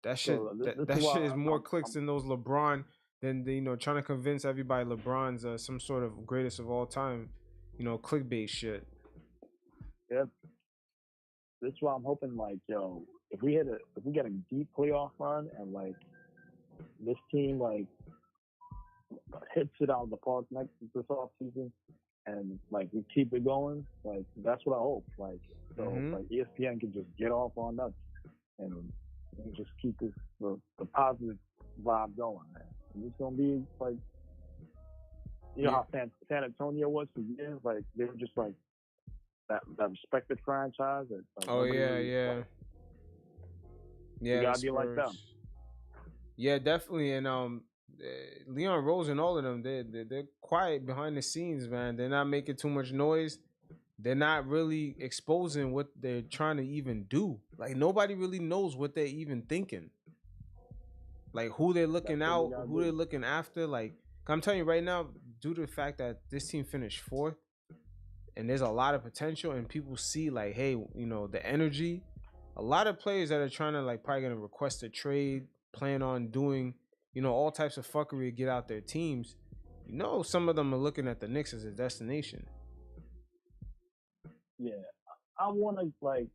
That shit, So that shit is more clicks than those LeBron. Than you know, trying to convince everybody LeBron's some sort of greatest of all time, you know, clickbait shit. Yeah. This is why I'm hoping, like, yo, if we get a deep playoff run and like this team like hits it out of the park this off season, and like we keep it going, like that's what I hope. Like, so like ESPN can just get off on us and just keep the positive vibe going, man. And it's gonna be like, you know how San Antonio was for years. Like they were just like that respected franchise. That, like, oh yeah, yeah. You gotta be like them. Yeah, definitely. And Leon Rose and all of them, they're quiet behind the scenes, man. They're not making too much noise. They're not really exposing what they're trying to even do. Like nobody really knows what they're even thinking. Like who they're looking out, who they're looking after. Like I'm telling you right now, due to the fact that this team finished fourth, and there's a lot of potential, and people see like, hey, you know, the energy. A lot of players that are trying to like probably gonna request a trade, plan on doing, you know, all types of fuckery to get out their teams. You know, some of them are looking at the Knicks as a destination. Yeah, I want to like.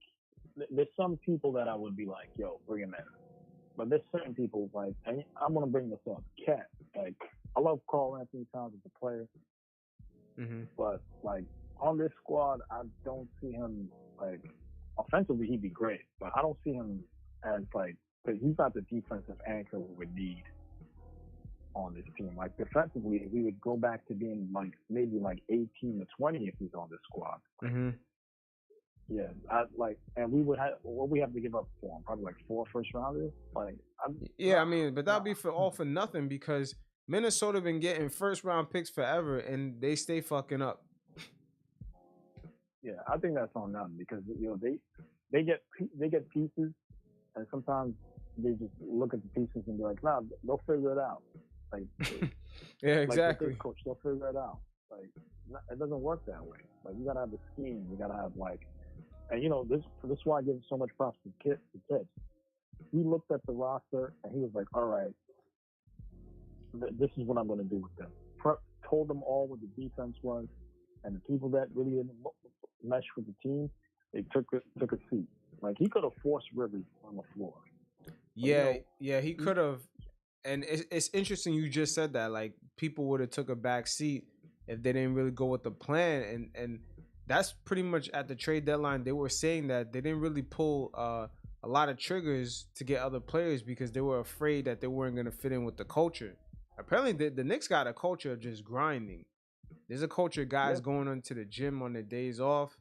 There's some people that I would be like, yo, bring him in. But there's certain people like, and I'm gonna bring this up. Cat, like, I love Karl Anthony Towns as a player, but like on this squad, I don't see him like offensively. He'd be great, but I don't see him as like, because he's not the defensive anchor we would need on this team. Like defensively, we would go back to being like maybe like 18 to 20 if he's on this squad. Yeah, and we would have what we have to give up for him, probably like 4 first rounders. Like, I mean, but that'd be for nothing because Minnesota been getting first round picks forever and they stay fucking up. Yeah, I think that's on them because you know they get pieces, and sometimes they just look at the pieces and be like, nah, they'll figure it out. Like, yeah, exactly. Like coach, they'll figure it out. Like, it doesn't work that way. Like, you gotta have a scheme. You gotta have like. And you know, this is why I give so much props to Thibs. He looked at the roster and he was like, all right, this is what I'm going to do with them. Told them all what the defense was, and the people that really didn't mesh with the team, they took a seat. Like, he could have forced Rivers on the floor. Yeah, he could have. And it's interesting you just said that. Like, people would have took a back seat if they didn't really go with the plan. And that's pretty much at the trade deadline. They were saying that they didn't really pull a lot of triggers to get other players because they were afraid that they weren't going to fit in with the culture. Apparently, the Knicks got a culture of just grinding. There's a culture of guys going into the gym on their days off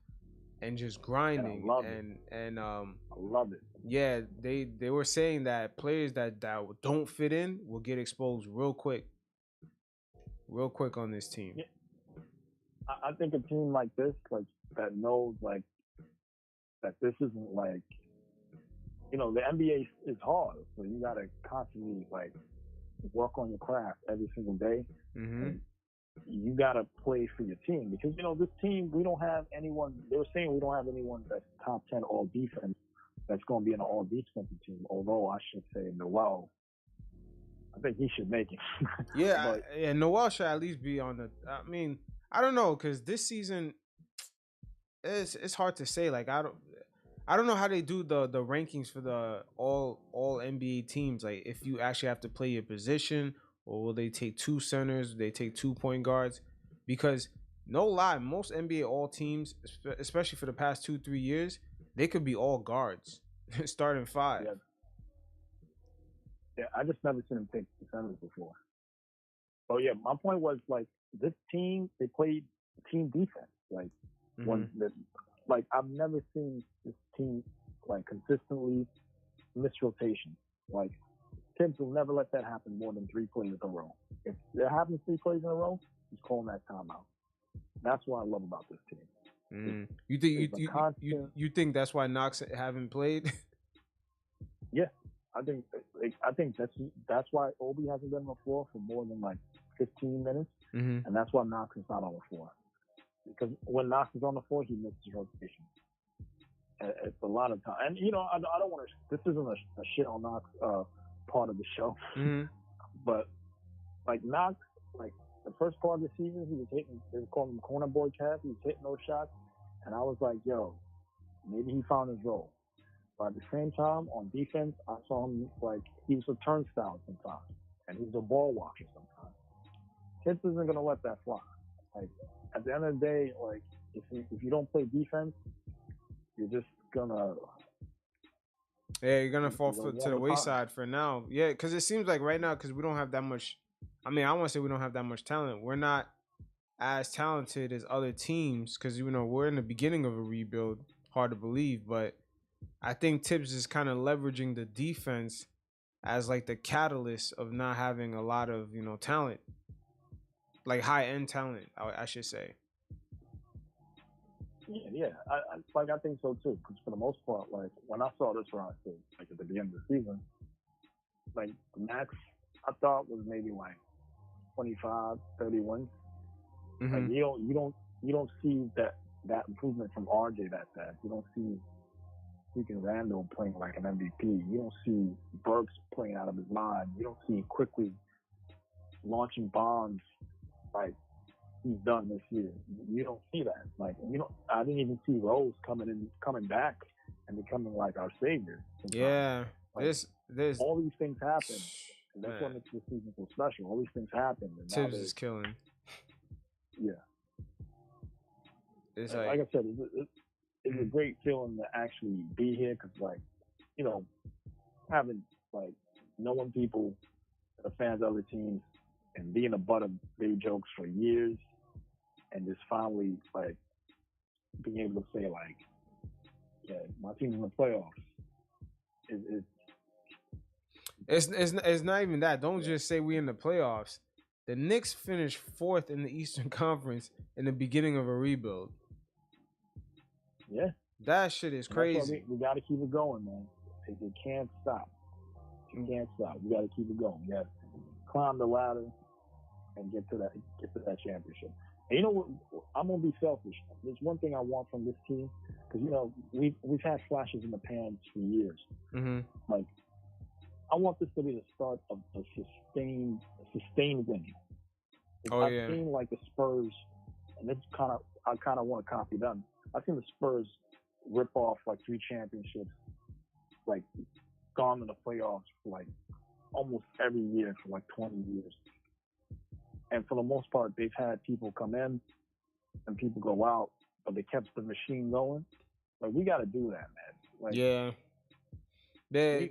and just grinding. And I love it. Yeah, they were saying that players that don't fit in will get exposed real quick on this team. Yeah. I think a team like this, like that knows like that this isn't like, you know, the NBA is hard, so you gotta constantly like work on your craft every single day. you got to play for your team because this team we don't have anyone. They were saying we don't have anyone that's top 10 all defense that's going to be in an all defensive team. Although I should say Noel, I think he should make it. Yeah, Noel should at least be on the. I mean, I don't know because this season, it's hard to say. Like I don't know how they do the rankings for the all NBA teams. Like if you actually have to play your position, or will they take 2 centers? Will they take 2 point guards? Because no lie, most NBA all teams, especially for the past 2-3 years, they could be all guards, starting 5. Yeah, I just never seen him take the centers before. So yeah, my point was like this team, they played team defense. Like like I've never seen this team like consistently miss rotation. Like Thibs will never let that happen more than 3 plays in a row. If it happens 3 plays in a row, he's calling that timeout. That's what I love about this team. You think that's why Knox haven't played? Yeah, I think that's why Obi hasn't been on the floor for more than like 15 minutes, and that's why Knox is not on the floor. Because when Knox is on the floor, he misses rotation. It's a lot of time, and I don't want to. This isn't a shit on Knox part of the show, but like Knox, like the first part of the season, he was hitting. They were calling him corner boy cat. He was hitting those shots, and I was like, yo, maybe he found his role. But at the same time, on defense, I saw him like he was a turnstile sometimes, and he was a ball watcher sometimes. Thibs isn't gonna let that fly. Like at the end of the day, like if you don't play defense, you're just gonna you're gonna fall to the wayside for now. Yeah, because it seems like right now, because we don't have that much. I mean, I want to say we don't have that much talent. We're not as talented as other teams because we're in the beginning of a rebuild. Hard to believe, but I think Thibs is kind of leveraging the defense as like the catalyst of not having a lot of talent, like high end talent. I should say. Yeah, I think so too. Because for the most part, like when I saw this roster, like at the beginning of the season, like max I thought was maybe like 25, 30 wins. Like you don't see that improvement from RJ that fast. You don't see freaking Randall playing like an MVP. You don't see Burks playing out of his mind. You don't see quickly launching bombs like he's done this year. You don't see that. Like I didn't even see Rose coming back and becoming like our savior. Sometimes. Yeah, like, there's all these things happen. And that's what makes this season so special. All these things happen. And Thibs is killing. Yeah. It's like I said, it's a great feeling to actually be here because, like, having like knowing people, the fans of other teams, and being a butt of big jokes for years, and just finally like being able to say like, yeah, my team's in the playoffs. It's not even that. Don't just say we in the playoffs. The Knicks finished 4th in the Eastern Conference in the beginning of a rebuild. Yeah, that shit is crazy. We got to keep it going, man. It can't stop. It can't stop. We got to keep it going. We got to climb the ladder and get to that championship. And you know what? I'm gonna be selfish. There's one thing I want from this team because we've had flashes in the pans for years. Like I want this to be the start of a sustained winning. I've seen like the Spurs, and I kind of want to copy them. I've seen the Spurs rip off like 3 championships, like gone to the playoffs for like almost every year for like 20 years. And for the most part, they've had people come in and people go out, but they kept the machine going. Like we got to do that, man. Like, yeah.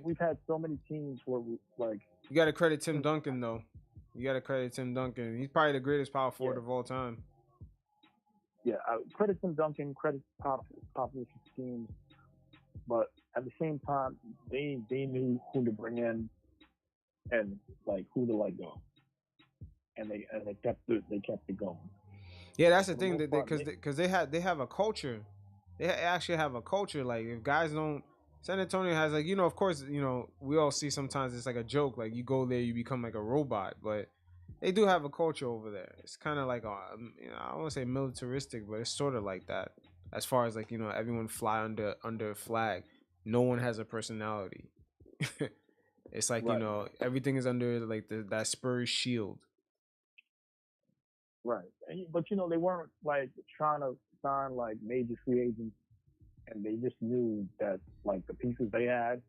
We've had so many teams where we like. You got to credit Tim Duncan though. You got to credit Tim Duncan. He's probably the greatest power forward of all time. Yeah, credit Tim Duncan, credit Popovich's teams, but at the same time, they knew who to bring in and like who to let go, and they kept it going. Yeah, that's the thing because they have a culture. They actually have a culture. Like if guys don't. San Antonio has like, of course, we all see sometimes it's like a joke. Like you go there, you become like a robot. But they do have a culture over there. It's kind of like, I don't want to say militaristic, but it's sort of like that. As far as like, everyone fly under a flag. No one has a personality. It's like, Right. everything is under like that Spurs shield. Right. But they weren't like trying to sign like major free agents, and they just knew that like the pieces they had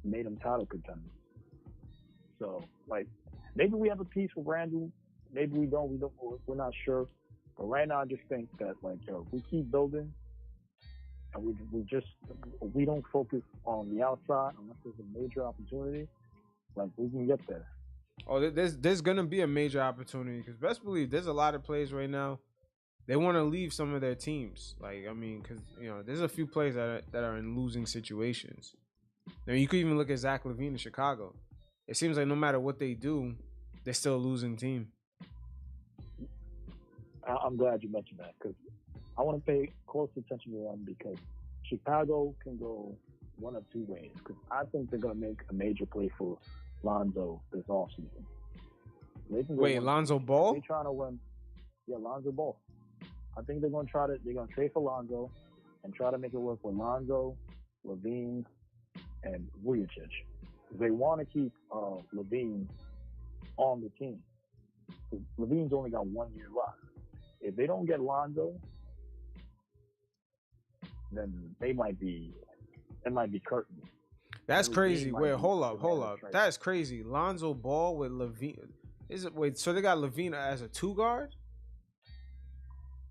made them title contenders. So like maybe we have a piece with Randall, maybe we don't. We're not sure. But right now, I just think that like if we keep building, and we don't focus on the outside unless there's a major opportunity, like we can get there. Oh, there's gonna be a major opportunity because best believe there's a lot of players right now. They want to leave some of their teams. Like because there's a few players that are in losing situations. Now you could even look at Zach LaVine in Chicago. It seems like no matter what they do, they're still a losing team. I'm glad you mentioned that because I want to pay close attention to them because Chicago can go one of two ways. Because I think they're going to make a major play for Lonzo this offseason. Wait, Lonzo Ball? They're trying to win. Yeah, Lonzo Ball. I think they're going to trade for Lonzo and try to make it work with Lonzo, LaVine, and Vujacic. They want to keep LaVine on the team. LaVine's only got 1 year left. If they don't get Lonzo, then it might be curtains. That's crazy. Wait, hold up. That's crazy. Lonzo Ball with LaVine. So they got LaVine as a 2 guard?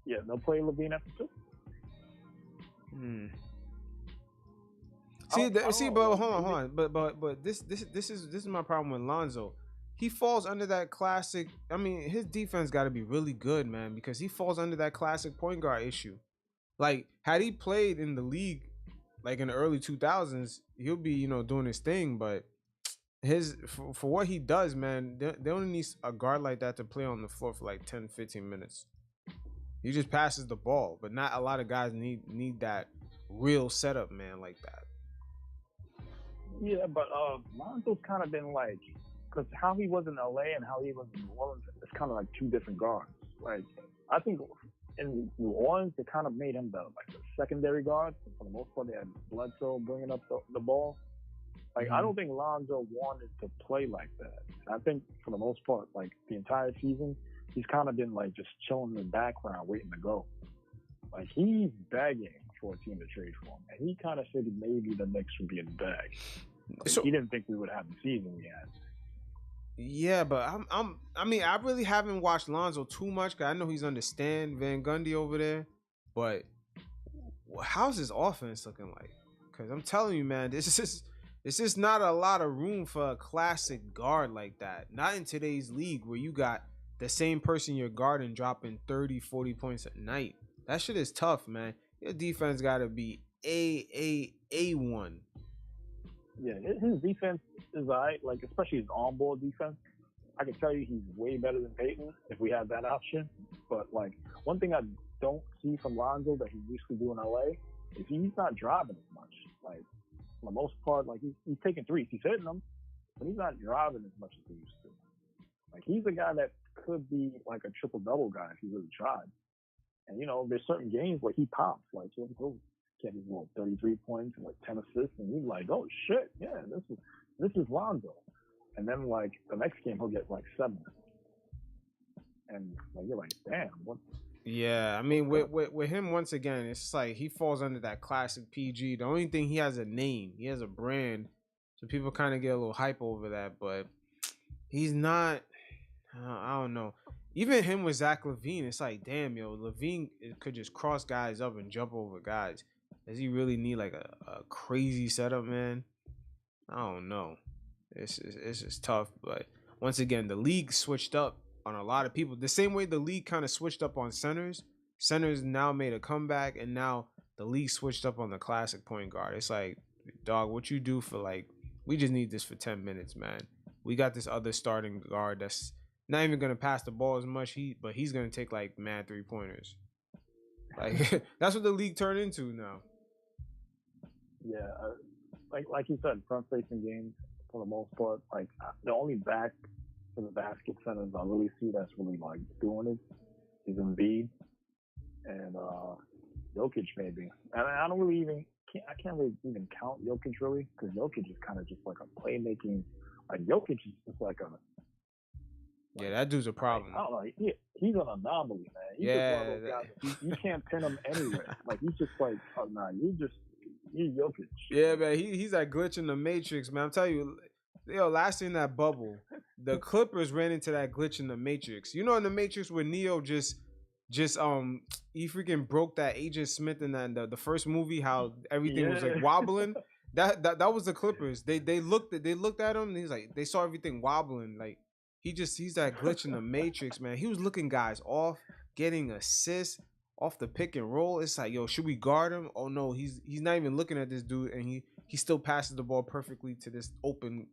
Yeah, they'll play LaVine at the 2. But hold on. But this is my problem with Lonzo. He falls under that classic. I mean, his defense got to be really good, man, because he falls under that classic point guard issue. Like, had he played in the league, like in the early 2000s, he'll be, doing his thing. But for what he does, man, they only need a guard like that to play on the floor for like 10, 15 minutes. He just passes the ball, but not a lot of guys need that real setup, man, like that. Yeah, but Lonzo's kind of been like, because how he was in LA and how he was in New Orleans, it's kind of like two different guards. Like, I think in New Orleans, they kind of made him the secondary guard. For the most part, they had Bledsoe bringing up the ball. Like, I don't think Lonzo wanted to play like that. And I think for the most part, like the entire season, he's kind of been like just chilling in the background, waiting to go. Like, he's begging for a team to trade for him, and he kind of said maybe the Knicks would be in the bag. So, he didn't think we would have the season we had. Yeah, but I really haven't watched Lonzo too much because I know he's under Stan Van Gundy over there. But how's his offense looking like? Because I'm telling you, man, this is not a lot of room for a classic guard like that. Not in today's league where you got the same person you're guarding dropping 30, 40 points a night. That shit is tough, man. Your defense got to be A1. Yeah, his defense is all right, like, especially his on-ball defense. I can tell you he's way better than Peyton if we had that option. But, like, one thing I don't see from Lonzo that he used to do in LA is he's not driving as much. Like, for the most part, like, he's taking threes. He's hitting them, but he's not driving as much as he used to. Like, he's a guy that could be, like, a triple-double guy if he really tried. And, there's certain games where he pops. Like, he'll get his 33 points and, like, 10 assists, and he's like, oh, shit, yeah, this is Lonzo. And then, like, the next game, he'll get, like, 7. And, like, you're like, damn, what? Yeah, I mean, with him, once again, it's like he falls under that classic PG. The only thing, he has a name. He has a brand. So people kind of get a little hype over that. But he's not, I don't know. Even him with Zach LaVine, it's like, damn, LaVine could just cross guys up and jump over guys. Does he really need, like, a crazy setup, man? I don't know. It's just tough. But once again, the league switched up on a lot of people. The same way the league kind of switched up on centers. Centers now made a comeback, and now the league switched up on the classic point guard. It's like, dog, what you do for, like, we just need this for 10 minutes, man. We got this other starting guard that's not even going to pass the ball as much, but he's going to take, like, mad 3-pointers. Like, that's what the league turned into now. Yeah, like you said, front-facing games for the most part. Like, the only back for the basket centers I really see that's really like doing it is Embiid and Jokic maybe. And I don't really I can't really even count Jokic really because Jokic is kind of just like a playmaking. Like Jokic is just like a Yeah, that dude's a problem. I don't know. He's an anomaly, man. He's just one of those guys. You can't pin him anywhere. Like he's just like, oh nah, you're Jokic. Yeah, man, he's that glitch in the Matrix, man. I'm telling you, last in that bubble, the Clippers ran into that glitch in the Matrix. You know, in the Matrix where Neo just he freaking broke that Agent Smith in the first movie, how everything was like wobbling. That was the Clippers. They looked at him and he's like, they saw everything wobbling. Like he's that glitch in the Matrix, man. He was looking guys off, getting assists off the pick and roll. It's like, yo, should we guard him? Oh no, he's not even looking at this dude, and he still passes the ball perfectly to this open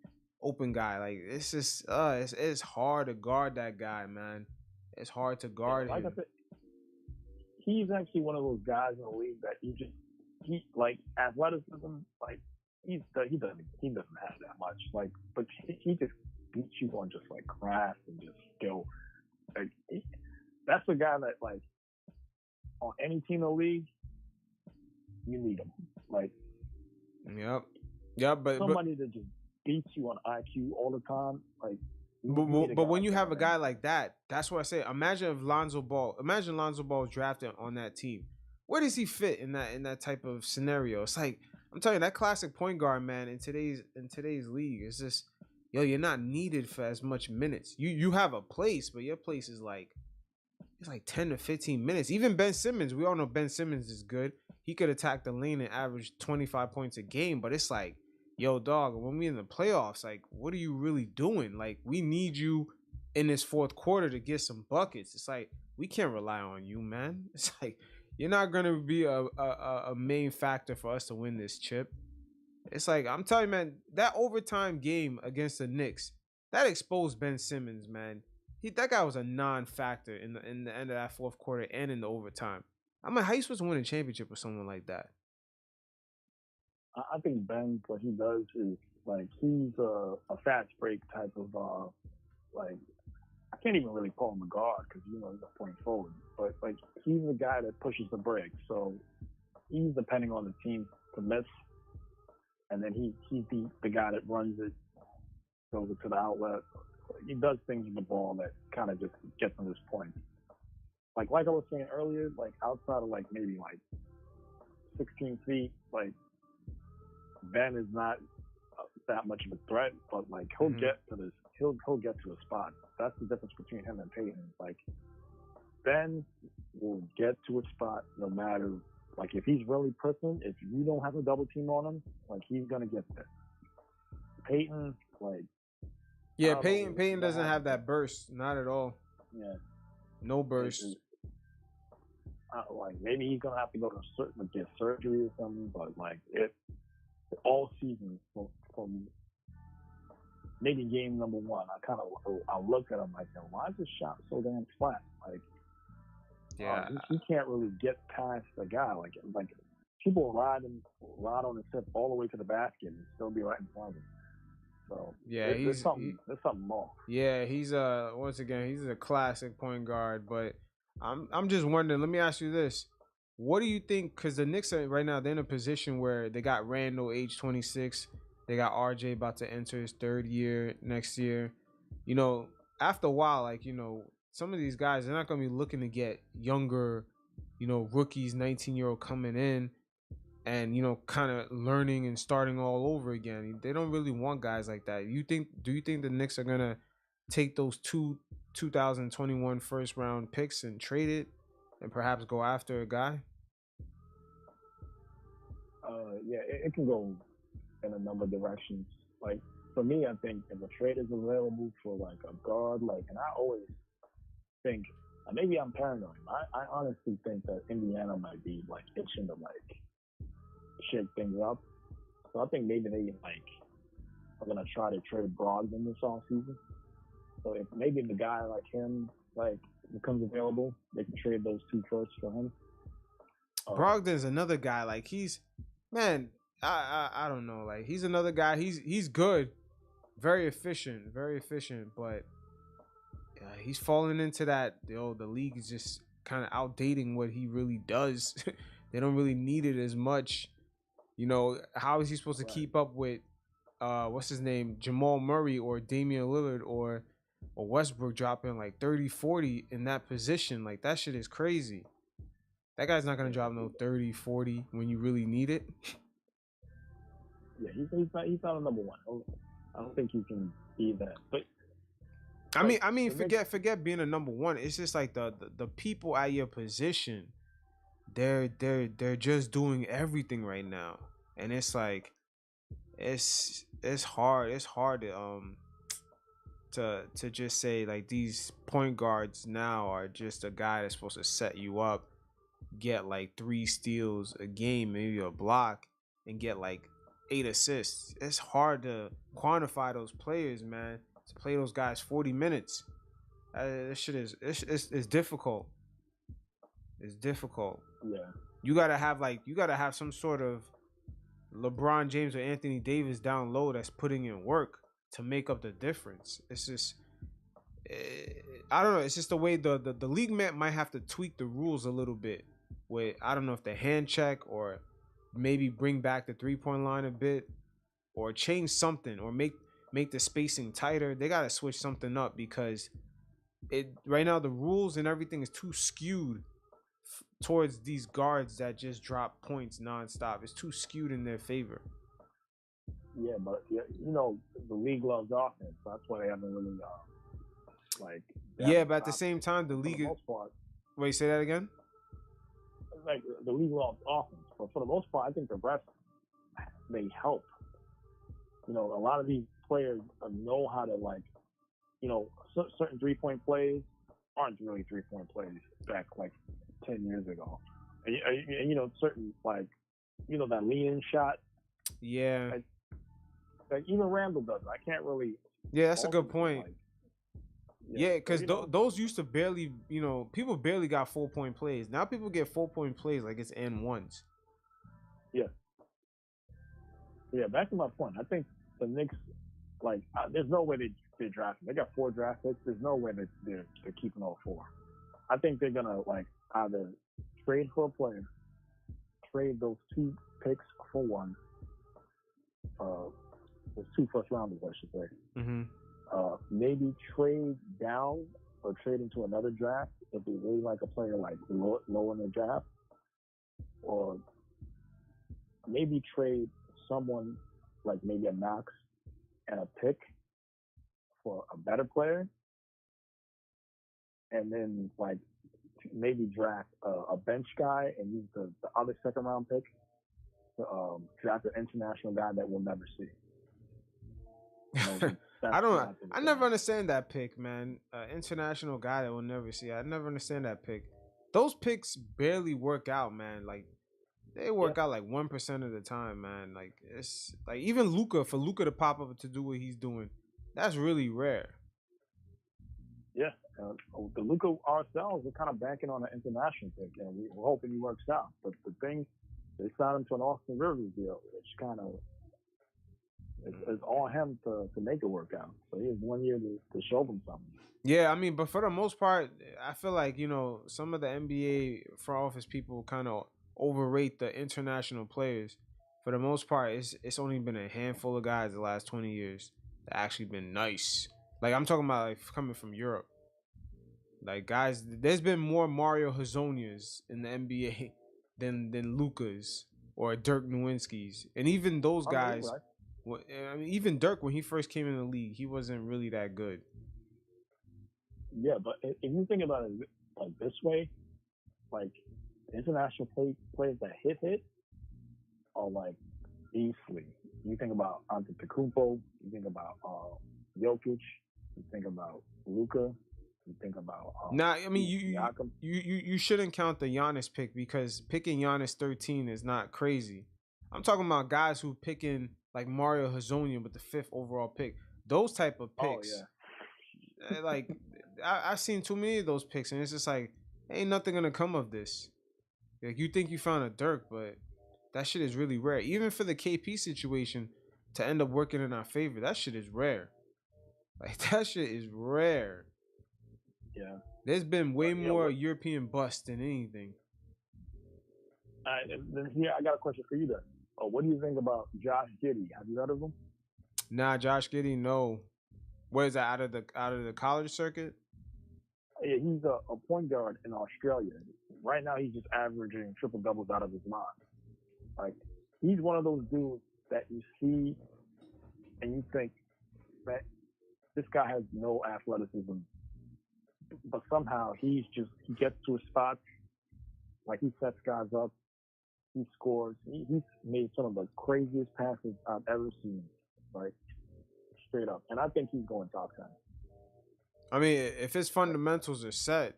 guy. Like it's just it's hard to guard that guy, man. It's hard to guard him. Like I said, he's actually one of those guys in the league that he like athleticism, like he doesn't have that much. Like, but he just beats you on just like craft and just skill. Like that's the guy that like on any team in the league, you need him. Like, but somebody that just beats you on IQ all the time, like. But when you have a guy like that, that's what I say. Imagine Lonzo Ball was drafted on that team. Where does he fit in that type of scenario? It's like, I'm telling you, that classic point guard, man, in today's league, is just, you're not needed for as much minutes. You have a place, but your place is like, it's like 10 to 15 minutes. Even Ben Simmons, we all know Ben Simmons is good. He could attack the lane and average 25 points a game, but it's like, yo, dog, when we in the playoffs, like, what are you really doing? Like, we need you in this fourth quarter to get some buckets. It's like, we can't rely on you, man. It's like, you're not going to be a main factor for us to win this chip. It's like, I'm telling you, man, that overtime game against the Knicks, that exposed Ben Simmons, man. That guy was a non-factor in the end of that fourth quarter and in the overtime. I'm like, how you supposed to win a championship with someone like that? I think Ben, what he does is like he's a fast break type of like I can't even really call him a guard because he's a point forward, but like he's the guy that pushes the break. So he's depending on the team to miss, and then he's the guy that runs it, goes it to the outlet. He does things with the ball that kind of just gets him his point. Like I was saying earlier, like outside of like maybe like 16 feet, like. Ben is not that much of a threat, but like he'll get to this. He'll get to a spot. That's the difference between him and Peyton. Like Ben will get to a spot no matter. Like if he's really pressing, if you don't have a double team on him, like he's gonna get there. Peyton, like Peyton doesn't have that burst, not at all. Yeah, no burst. Like maybe he's gonna have to go to get surgery or something, but like all season from maybe game number one, I looked at him like, why is this shot so damn flat? Like, he can't really get past the guy. Like people ride on his hip all the way to the basket and still be right in front of him. So there's something more. Yeah, he's once again he's a classic point guard. But I'm just wondering. Let me ask you this. What do you think? Because the Knicks are right now, they're in a position where they got Randall, age 26. They got RJ about to enter his third year next year. After a while, like, some of these guys, they're not going to be looking to get younger, rookies, 19-year-old coming in and, kind of learning and starting all over again. They don't really want guys like that. Do you think the Knicks are going to take those 2021 first round picks and trade it and perhaps go after a guy? It can go in a number of directions. Like for me, I think if a trade is available for like a guard, like, and I always think, maybe I'm paranoid. I honestly think that Indiana might be like itching to like shake things up. So I think maybe they like are gonna try to trade Brogdon this offseason. So if maybe the guy like him like becomes available, they can trade those 2 firsts for him. Brogdon's another guy. Like I don't know. Like he's another guy. He's good, very efficient, but he's falling into that. The league is just kind of outdating what he really does. They don't really need it as much. How is he supposed to keep up with what's his name, Jamal Murray or Damian Lillard or Westbrook dropping like 30, 40 in that position? Like, that shit is crazy. That guy's not gonna drop no 30, 40 when you really need it. Yeah, he's not a number one. I don't think he can be that. But I mean, forget being a number one. It's just like the people at your position, they're just doing everything right now, and it's like it's hard. It's hard to just say like these point guards now are just a guy that's supposed to set you up, get like 3 steals a game, maybe a block, and get like 8 assists. It's hard to quantify those players, man. To play those guys 40 minutes, this shit is it's difficult. It's difficult. Yeah, you gotta have some sort of LeBron James or Anthony Davis down low that's putting in work to make up the difference. It's just, I don't know. It's just the way the league might have to tweak the rules a little bit. With, I don't know if the hand check or maybe bring back the 3-point line a bit, or change something, or make the spacing tighter. They gotta switch something up because right now the rules and everything is too skewed towards these guards that just drop points nonstop. It's too skewed in their favor. Yeah, but the league loves offense. So that's why they haven't really like. Yeah, but at the same time, the league. Wait, say that again. Like, the league loves offense, but for the most part, I think the refs, they help. A lot of these players know how to, like, certain 3-point plays aren't really 3-point plays back like 10 years ago, and certain, like, that lean-in shot. Yeah. Like even Randall does it. I can't really. Yeah, that's a good point. Like, yeah, because those used to barely, people barely got 4-point plays. Now people get 4-point plays like it's N1s. Yeah. Yeah, back to my point. I think the Knicks, like, there's no way they're drafting. They got 4 draft picks. There's no way they're keeping all 4. I think they're gonna, like, either trade for a player, trade those 2 picks for one. There's 2 first-rounders, I should say. Mm-hmm. Maybe trade down or trade into another draft if they really like a player like low in the draft, or maybe trade someone like maybe a Knox and a pick for a better player, and then like maybe draft a bench guy and use the other second-round pick to draft an international guy that we'll never see. I never understand that pick, man. International guy that we'll never see. I never understand that pick. Those picks barely work out, man. Like, they work out like 1% of the time, man. Like, it's like even for Luka to pop up to do what he's doing, that's really rare. Yeah, the Luka ourselves, we're kind of banking on an international pick, and we're hoping he works out. But the thing, they signed him to an Austin Rivers deal, which kind of. It's all him to make it work out. So he has 1 year to show them something. Yeah, I mean, but for the most part, I feel like, some of the NBA front office people kind of overrate the international players. For the most part, it's only been a handful of guys the last 20 years that actually been nice. Like, I'm talking about like coming from Europe. Like, guys, there's been more Mario Hezonias in the NBA than Lukas or Dirk Nowitzki's. And even those guys... Right. I mean, even Dirk, when he first came in the league, he wasn't really that good. Yeah, but if you think about it like this way, like international players that hit are like beastly. You think about Antetokounmpo, you think about Jokic, you think about Luka, you think about. I mean you shouldn't count the Giannis pick, because picking Giannis 13 is not crazy. I'm talking about guys who picking like Mario Hezonja with the 5th overall pick. Those type of picks. Oh, yeah. Like, I've seen too many of those picks, and it's just like, ain't nothing gonna come of this. Like, you think you found a Dirk, but that shit is really rare. Even for the KP situation to end up working in our favor, that shit is rare. Like, that shit is rare. Yeah. There's been way Yeah, more European bust than anything. And then here, I got a question for you then. What do you think about Josh Giddey? Have you heard of him? Nah, Josh Giddey, no. Where is that out of the college circuit? Yeah, he's a point guard in Australia. Right now, he's just averaging triple doubles out of his mind. Like, he's one of those dudes that you see and you think, man, this guy has no athleticism, but somehow he gets to his spots. Like, he sets guys up, he scores. He's made some of the craziest passes I've ever seen, like, straight up. And I think he's going top 10. I mean, if his fundamentals are set,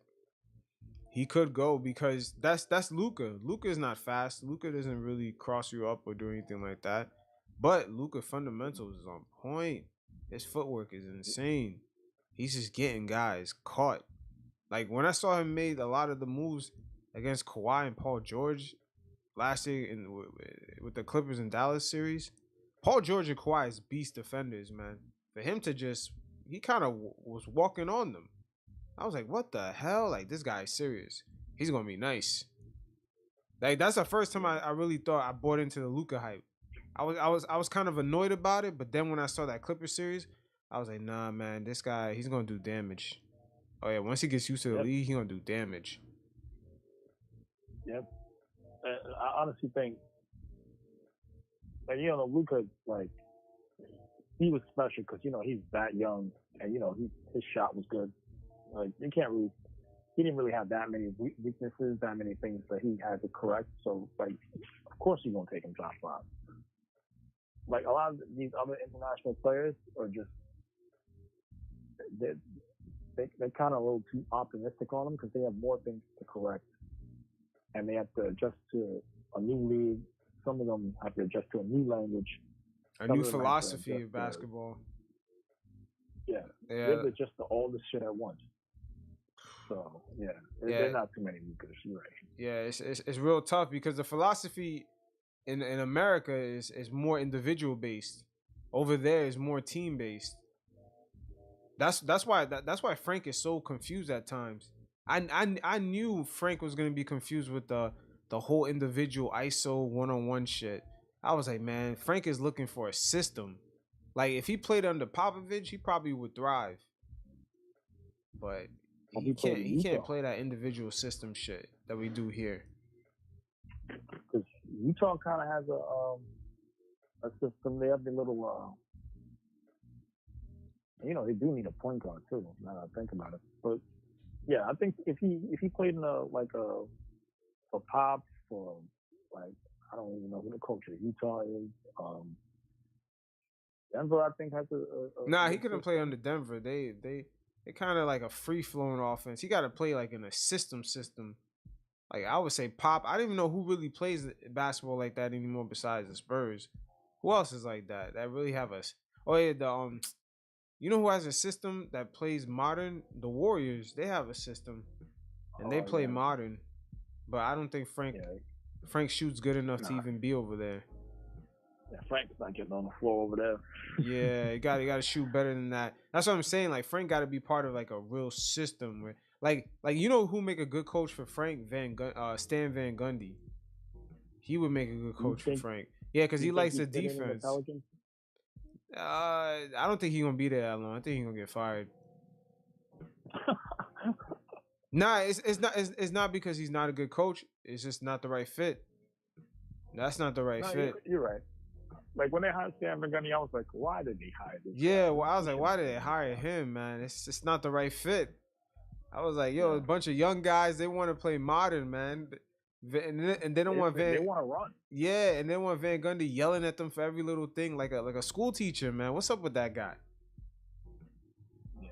he could go because that's Luka. Luka is not fast. Luka doesn't really cross you up or do anything like that. But Luka fundamentals is on point. His footwork is insane. He's just getting guys caught. Like when I saw him made a lot of the moves against Kawhi and Paul George last year with the Clippers and Dallas series, Paul George and Kawhi is beast defenders, man. For him to he kind of was walking on them. I was like, what the hell? Like, this guy is serious. He's going to be nice. Like, that's the first time I really thought I bought into the Luka hype. I was kind of annoyed about it, but then when I saw that Clippers series, I was like, nah, man, this guy, he's going to do damage. Oh, yeah, once he gets used to the league, he's going to do damage. Yep. I honestly think, Luka, like, he was special because, he's that young and, his shot was good. Like, he didn't really have that many weaknesses, that many things that he had to correct. So, like, of course you're going to take him top 5. Like, a lot of these other international players are just, they're kind of a little too optimistic on him because they have more things to correct. And they have to adjust to a new league. Some of them have to adjust to a new language. A new philosophy of basketball. Yeah. They have to adjust to all this shit at once. So, there are not too many Lukas. You're right. Yeah, it's real tough because the philosophy in America is more individual based. Over there is more team based. That's why Frank is so confused at times. I knew Frank was gonna be confused with the whole individual ISO one-on-one shit. I was like, man, Frank is looking for a system. Like if he played under Popovich, he probably would thrive. But he can't play that individual system shit that we do here. Because Utah kind of has a system. They have the little, they do need a point guard too. Now that I think about it, but yeah, I think if he played in a Pops or like I don't even know who the coach of Utah is. Denver, I think has Nah, he couldn't play under Denver. They kind of like a free flowing offense. He got to play like in a system. Like I would say, Pop. I don't even know who really plays basketball like that anymore besides the Spurs. Who else is like that? That really have us? Oh yeah, you know who has a system that plays modern? The Warriors. They have a system, and they play modern. But I don't think Frank shoots good enough to even be over there. Yeah, Frank's not getting on the floor over there. Yeah, you got to shoot better than that. That's what I'm saying. Like Frank got to be part of like a real system where, like you know who make a good coach for Frank? Stan Van Gundy. He would make a good coach for Frank. Yeah, because he likes the defense. I don't think he's gonna be there that long. I think he's gonna get fired. Nah, it's not because he's not a good coach. It's just not the right fit. That's not the right fit. You're right. Like when they hired Stan Van Gundy, I was like, why did they hire this guy? Yeah, well, I was like, why did they hire him, man? It's not the right fit. I was like, a bunch of young guys, they want to play modern, man. And they don't want Van. They want to run. Yeah, and they want Van Gundy yelling at them for every little thing, like a school teacher, man. What's up with that guy? Yeah,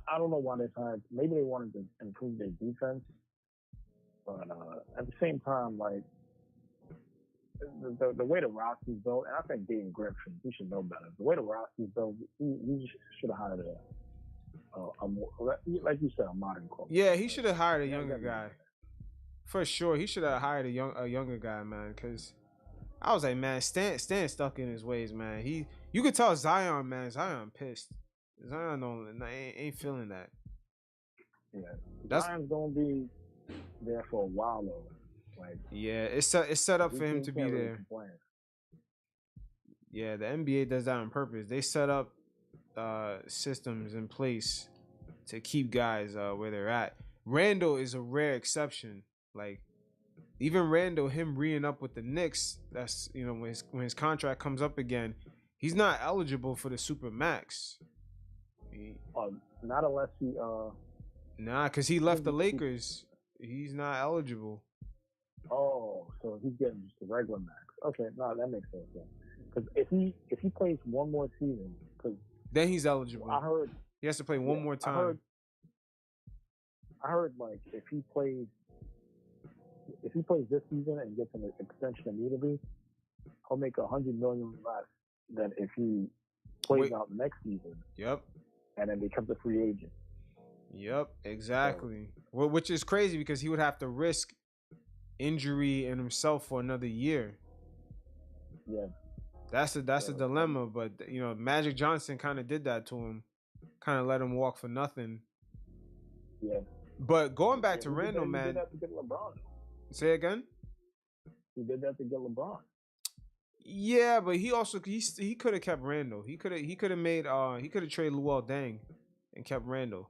I don't know why they hired. Maybe they wanted to improve their defense, but at the same time, like the way the roster's built, and I think Dayton Griffin, he should know better. The way the roster's built, he should have hired a more, like you said, a modern coach. Yeah, he should have hired a younger guy. For sure, he should have hired a younger guy, man. Cause I was like, man, Stan stuck in his ways, man. You could tell Zion, man. Zion pissed. Zion ain't feeling that. Zion's gonna be there for a while though. Like, yeah, it's set up for him to be can't really there. complain. Yeah, the NBA does that on purpose. They set up systems in place to keep guys where they're at. Randall is a rare exception. Like, even Randall, him re-ing up with the Knicks, that's, you know, when his contract comes up again, he's not eligible for the super max. Not unless he Nah, because he left the Lakers. He's not eligible. Oh, so he's getting just the regular max. Okay, no, that makes sense. Because if he plays one more season, because then he's eligible. I heard he has to play one more time. I heard like if he plays this season and gets an extension immediately, he'll make $100 million less than if he plays out next season. Yep. And then becomes a free agent. Yep, exactly. Well, which is crazy because he would have to risk injury in himself for another year. Yeah. That's a dilemma, but you know, Magic Johnson kind of did that to him, kind of let him walk for nothing. Yeah. But going back to Randall, man. He did that to get LeBron. Say again? He did that to get LeBron. Yeah, but he also he could have kept Randall. He could have made he could have traded Luol Deng and kept Randall,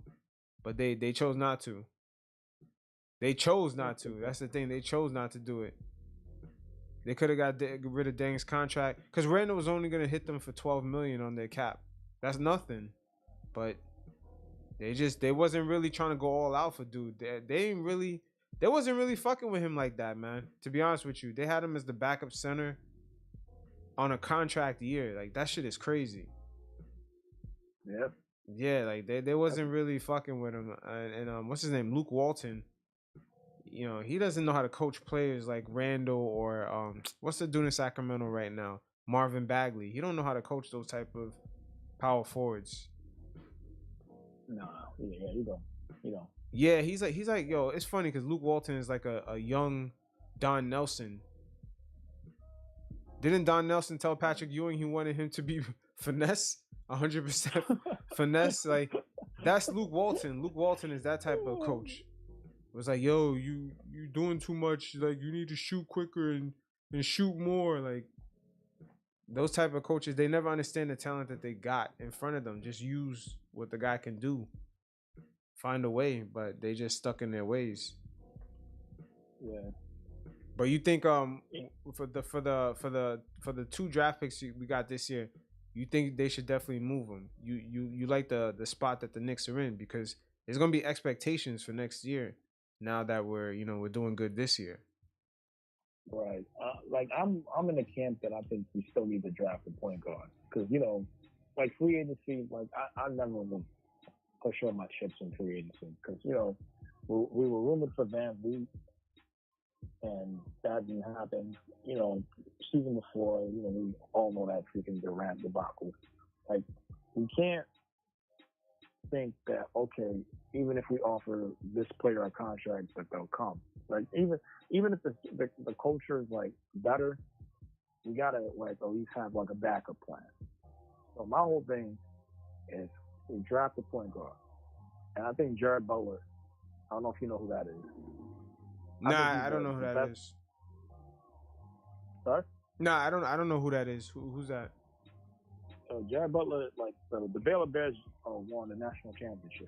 but they chose not to. They chose not to. That's the thing. They chose not to do it. They could have got rid of Deng's contract because Randall was only gonna hit them for $12 million on their cap. That's nothing. But they wasn't really trying to go all out for dude. They wasn't really fucking with him like that, man. To be honest with you, they had him as the backup center on a contract year. Like, that shit is crazy. Yep. Yeah, like they wasn't really fucking with him. And what's his name? Luke Walton. You know, he doesn't know how to coach players like Randall or what's the dude in Sacramento right now? Marvin Bagley. He don't know how to coach those type of power forwards. No, yeah, he don't. Yeah, he's like, yo, it's funny because Luke Walton is like a young Don Nelson. Didn't Don Nelson tell Patrick Ewing he wanted him to be finesse? 100% finesse? Like, that's Luke Walton. Luke Walton is that type of coach. It was like, yo, you doing too much. Like, you need to shoot quicker and shoot more. Like, those type of coaches, they never understand the talent that they got in front of them. Just use what the guy can do. Find a way, but they just stuck in their ways. Yeah. But you think for the 2 draft picks we got this year, you think they should definitely move them? You like the spot that the Knicks are in because there's gonna be expectations for next year. Now that we're doing good this year. Right. Like I'm in the camp that I think we still need to draft a point guard because like free agency, like I never will push all my chips in free agency because we were rumored for Van Vliet and that didn't happen. Season before, we all know that freaking Durant debacle. Like we can't think that even if we offer this player a contract that they'll come. Like even if the culture is like better, we gotta like at least have like a backup plan. So my whole thing is we draft a point guard, and I think Jared Butler. I don't know if you know who that is. Nah, I don't know who that is. Sorry? Nah, I don't know who that is. Who's that? Jared Butler, like the Baylor Bears won the national championship.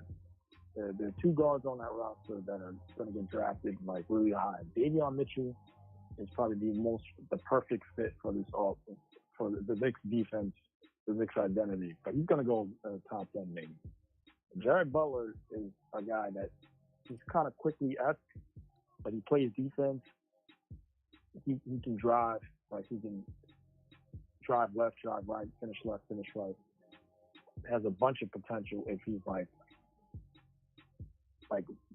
There are 2 guards on that roster that are going to get drafted like really high. Davion Mitchell is probably the perfect fit for this for the Knicks defense, the Knicks identity. But he's going to go top 10 maybe. Jared Butler is a guy that he's kind of quickly-esque, but he plays defense. He can drive, like he can drive left, drive right, finish left, finish right. Has a bunch of potential if he's like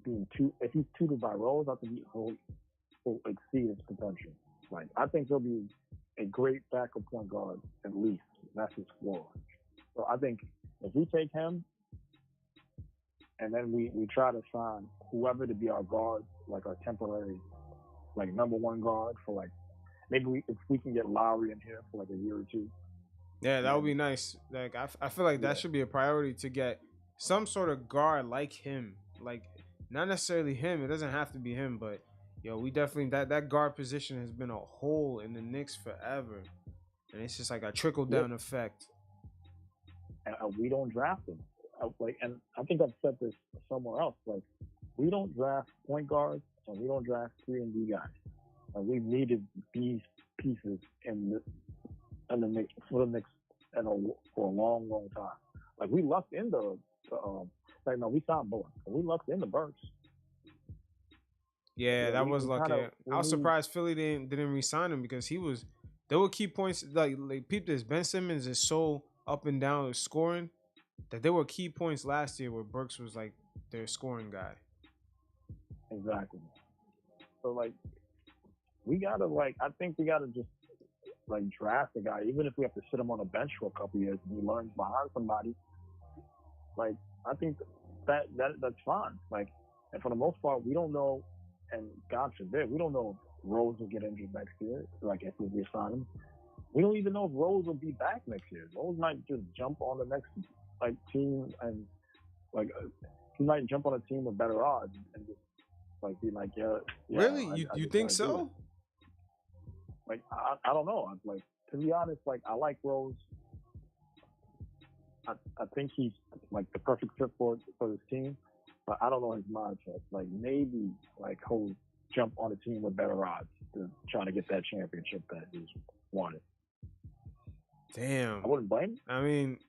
if he's tutored by Rose, I think he'll exceed his potential. Like I think he'll be a great backup point guard at least. That's his floor. So I think if we take him and then we try to sign whoever to be our guard, like our temporary, like number 1 guard for like maybe if we can get Lowry in here for like a year or 2. Yeah, that would be nice. Like I feel like that should be a priority to get some sort of guard like him. Like not necessarily him. It doesn't have to be him, but yo, we definitely that guard position has been a hole in the Knicks forever, and it's just like a trickle down effect. And we don't draft them. And I think I've said this somewhere else. Like, we don't draft point guards and we don't draft 3-and-D guys. And we've needed these pieces for the Knicks for a long, long time. Like, we lucked in we signed Bullock. We lucked in the Burks. Yeah, that was lucky. I was surprised Philly didn't re-sign him because there were key points. Like peep this, Ben Simmons is so up and down with scoring that there were key points last year where Burks was like their scoring guy. Exactly. So like, I think we gotta just like draft a guy, even if we have to sit him on a bench for a couple years and he learns behind somebody. Like, I think that's fine. Like, and for the most part, we don't know, and God forbid, we don't know if Rose will get injured next year. Like, if we resign him, we don't even know if Rose will be back next year. Rose might just jump on the next team and he might jump on a team with better odds and just be like, yeah. Really, you think so? Like, I don't know. Like, to be honest, like, I like Rose. I think he's like the perfect fit for this team, but I don't know his mindset. Like, maybe he'll jump on a team with better odds to trying to get that championship that he's wanted. Damn. I wouldn't blame him. I mean,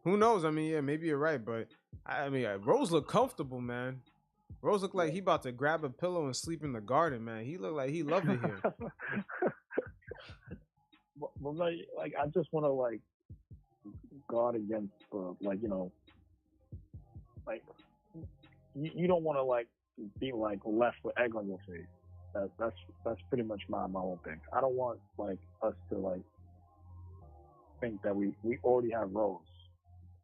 who knows? I mean, yeah, maybe you're right, but I mean, Rose looked comfortable, man. Rose looked like he about to grab a pillow and sleep in the garden, man. He looked like he loved it here. but I just want to guard against you don't want to be left with egg on your face. That's pretty much my whole thing. I don't want us to think that we already have Rose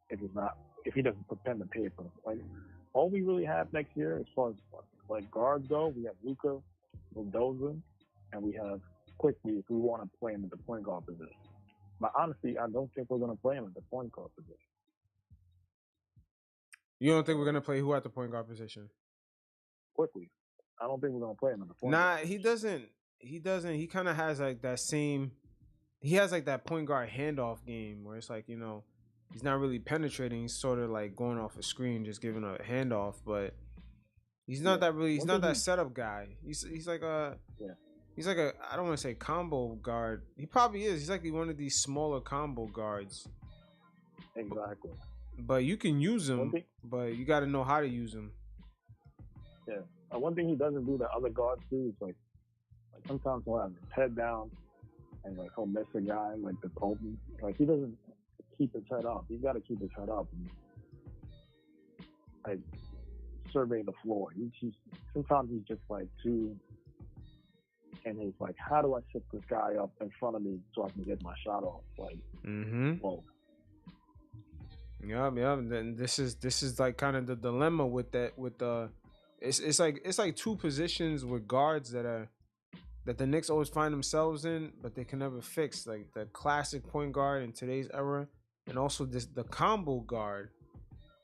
if he doesn't put pen to paper. All we really have next year as far as guards go, we have Luka, Mendoza, and we have Quickly if we want to play him at the point guard position. But honestly, I don't think we're going to play him at the point guard position. You don't think we're going to play who at the point guard position? Quickly. I don't think we're going to play him at the point guard. Nah, he doesn't. He kind of has that same. He has that point guard handoff game where it's he's not really penetrating. He's sort of going off a screen, just giving a handoff. But he's not that really. He's not that setup guy. He's like a. Yeah. He's like a. I don't want to say combo guard. He probably is. He's like one of these smaller combo guards. Exactly. But you can use him. But you got to know how to use him. Yeah. One thing he doesn't do that other guards do is sometimes he'll have his head down and he'll miss a guy that's open. He doesn't keep his head up. He's got to keep his head up and survey the floor. Sometimes he's just too, and he's how do I sit this guy up in front of me so I can get my shot off? Whoa. Yeah. Then this is kind of the dilemma with that. With the, it's like two positions with guards that the Knicks always find themselves in, but they can never fix. Like the classic point guard in today's era, and also the combo guard,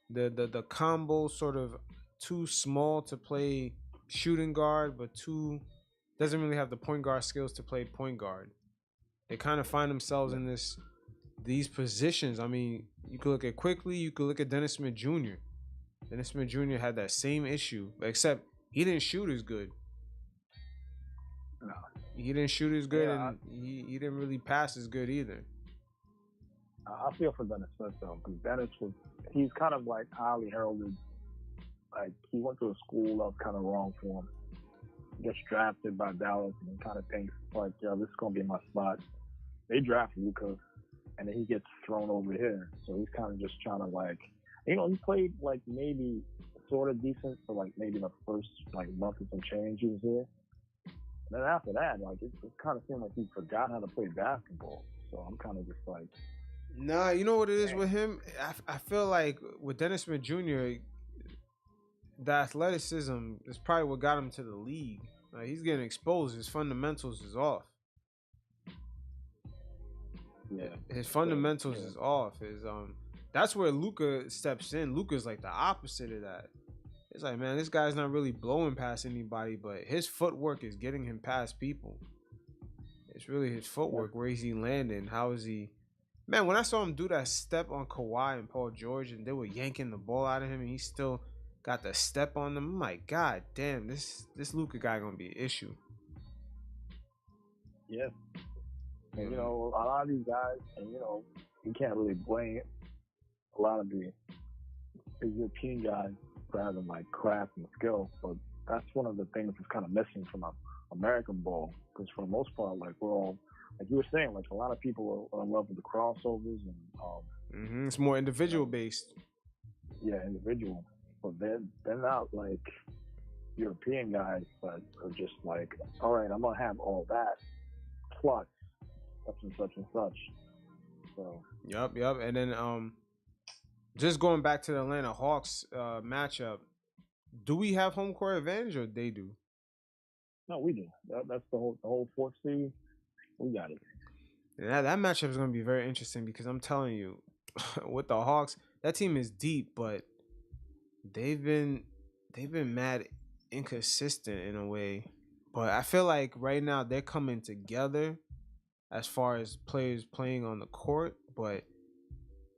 the combo sort of too small to play shooting guard, but doesn't really have the point guard skills to play point guard. They kind of find themselves in these positions. I mean, you could look at Quickly, you could look at Dennis Smith Jr. Dennis Smith Jr. had that same issue, except he didn't shoot as good. No. He didn't shoot as good, and he didn't really pass as good either. I feel for Dennis Smith though, because he's kind of highly heralded. He went to a school that was kind of wrong for him. He gets drafted by Dallas and he kind of thinks this is gonna be my spot. They draft Luka, and then he gets thrown over here. So he's kind of just trying to he played maybe sort of decent for maybe the first month and some change he was here. And then after that, it kind of seemed like he forgot how to play basketball. So I'm kind of just nah, you know what it is with him? I feel like with Dennis Smith Jr., the athleticism is probably what got him to the league. He's getting exposed. His fundamentals is off. Yeah. His fundamentals is off. That's where Luka steps in. Luka's the opposite of that. It's like, man, this guy's not really blowing past anybody, but his footwork is getting him past people. It's really his footwork. Where is he landing? How is he? Man, when I saw him do that step on Kawhi and Paul George, and they were yanking the ball out of him, and he still got the step on them, I'm like, God damn, this Luka guy gonna be an issue. Yeah. And, you know, a lot of these guys, and, you know, you can't really blame a lot of the European guys for having, like, craft and skill, but that's one of the things that's kind of missing from American ball, because for the most part, like, we're all, like you were saying, like, a lot of people are in love with the crossovers and it's more individual based. Yeah, individual, but they're not like European guys that are just like, all right, I'm gonna have all that plus such and such and such. So Yep. And then just going back to the Atlanta Hawks matchup, do we have home court advantage or they do? No, we do. That's the whole fourth seed. We got it. Yeah, that matchup is going to be very interesting because I'm telling you, with the Hawks, that team is deep, but they've been mad inconsistent in a way. But I feel like right now they're coming together as far as players playing on the court, but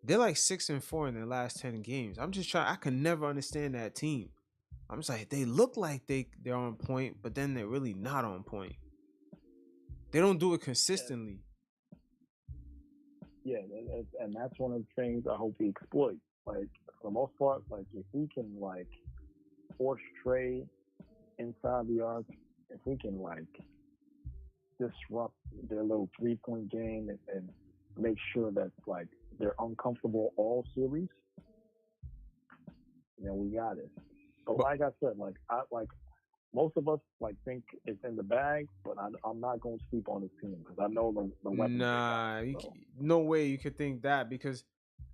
they're like 6-4 in their last 10 games. I can never understand that team. I'm just like, they look like they're on point, but then they're really not on point. They don't do it consistently. Yeah, and that's one of the things I hope we exploit. Like, for the most part, like, if we can, like, force trade inside the arc, if we can, like, disrupt their little three-point game and make sure that, like, they're uncomfortable all series, you know, we got it. But like I said, like most of us like think it's in the bag, but I'm not going to sleep on this team because I know the weapons. Nah, no way you could think that, because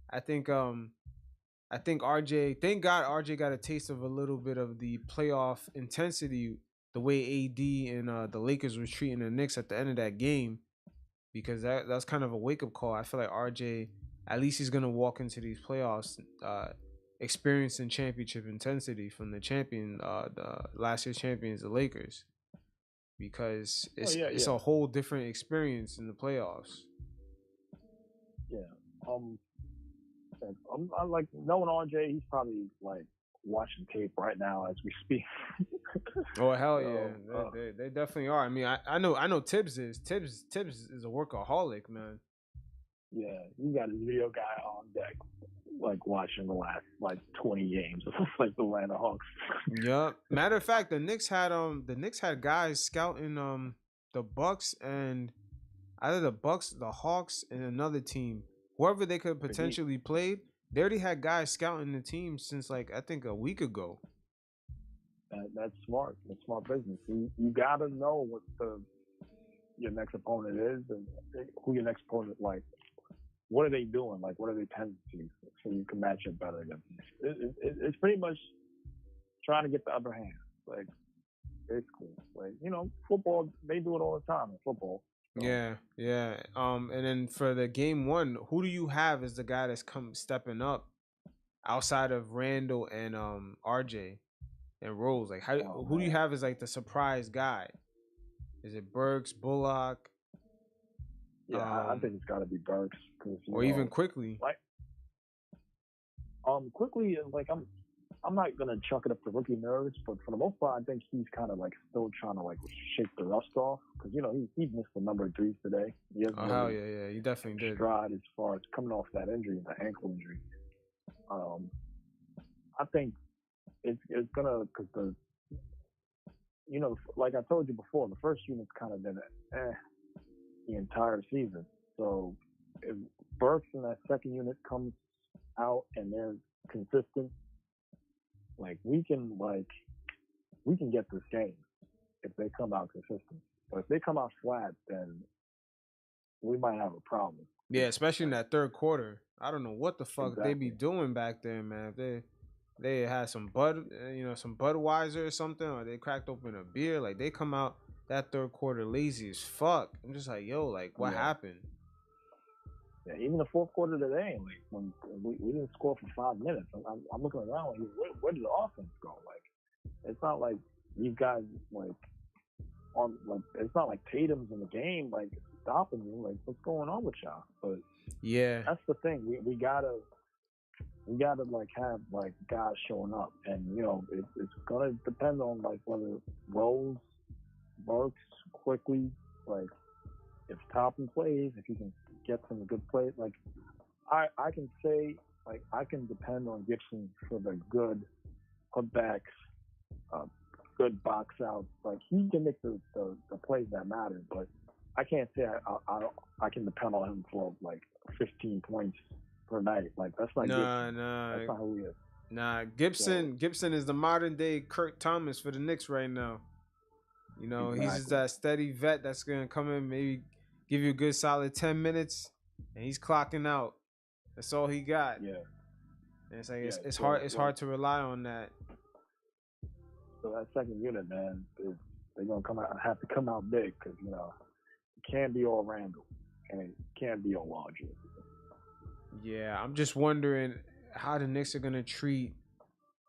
I think RJ. Thank God RJ got a taste of a little bit of the playoff intensity, the way AD and the Lakers was treating the Knicks at the end of that game, because that's kind of a wake up call. I feel like RJ, at least he's gonna walk into these playoffs experiencing championship intensity from the last year's champions, the Lakers, because it's a whole different experience in the playoffs. Yeah. I like knowing RJ. He's probably like watching tape right now as we speak. Oh hell yeah, they definitely are. I mean, I know Thibs is a workaholic, man. Yeah, you got a video guy on deck, like watching the last like 20 games, like the Atlanta Hawks. Yep. Matter of fact, the Knicks had guys scouting the Bucks, and either the Bucks, the Hawks, and another team, whoever they could potentially played. They already had guys scouting the team since like I think a week ago. That's smart. That's smart business. You gotta know what your next opponent is and who your next opponent like. What are they doing? Like, what are their tendencies? So you can match it better against them. It's pretty much trying to get the upper hand. Like, basically. Like, you know, football, they do it all the time in football. So. Yeah. And then for the game one, who do you have as the guy that's stepping up outside of Randall and RJ and Rose? Like, who do you have as like the surprise guy? Is it Burks, Bullock? Yeah, I think it's got to be Burks, or even Quickly. Like, Quickly, like I'm not gonna chuck it up to rookie nerves, but for the most part, I think he's kind of like still trying to like shake the rust off, because you know he missed the number of threes today. Hell yeah, he definitely did. Stride as far as coming off that injury, the ankle injury. I think it's gonna, because like I told you before, the first unit's kind of been the entire season. So if Burks and that second unit comes out and they're consistent, like we can get this game if they come out consistent. But if they come out flat, then we might have a problem. Yeah, especially in that third quarter. I don't know what the fuck they be doing back there, man. If they had some some Budweiser or something, or they cracked open a beer, like they come out that third quarter lazy as fuck. I'm just like, yo, like what happened? Yeah, even the fourth quarter today, like when we didn't score for 5 minutes, I'm looking around like, where did the offense go? Like, it's not like these guys like on like it's not like Tatum's in the game like stopping you. Like, what's going on with y'all? But Yeah. that's the thing. We gotta like have like guys showing up, and it's gonna depend on like whether Rose works quickly, like if Toppin plays, if he can get some good plays. Like I can say like I can depend on Gibson for the good putbacks, good box outs. Like he can make the plays that matter, but I can't say I can depend on him for like 15 points per night. Like that's not Gibson. That's not who he is. Nah, Gibson is the modern day Kurt Thomas for the Knicks right now. Exactly. He's just that steady vet that's gonna come in, maybe give you a good solid 10 minutes, and he's clocking out. That's all he got. Yeah. And it's like it's hard to rely on that. So that second unit, man, they're gonna have to come out big because it can't be all Randall and it can't be all Larger. Yeah, I'm just wondering how the Knicks are gonna treat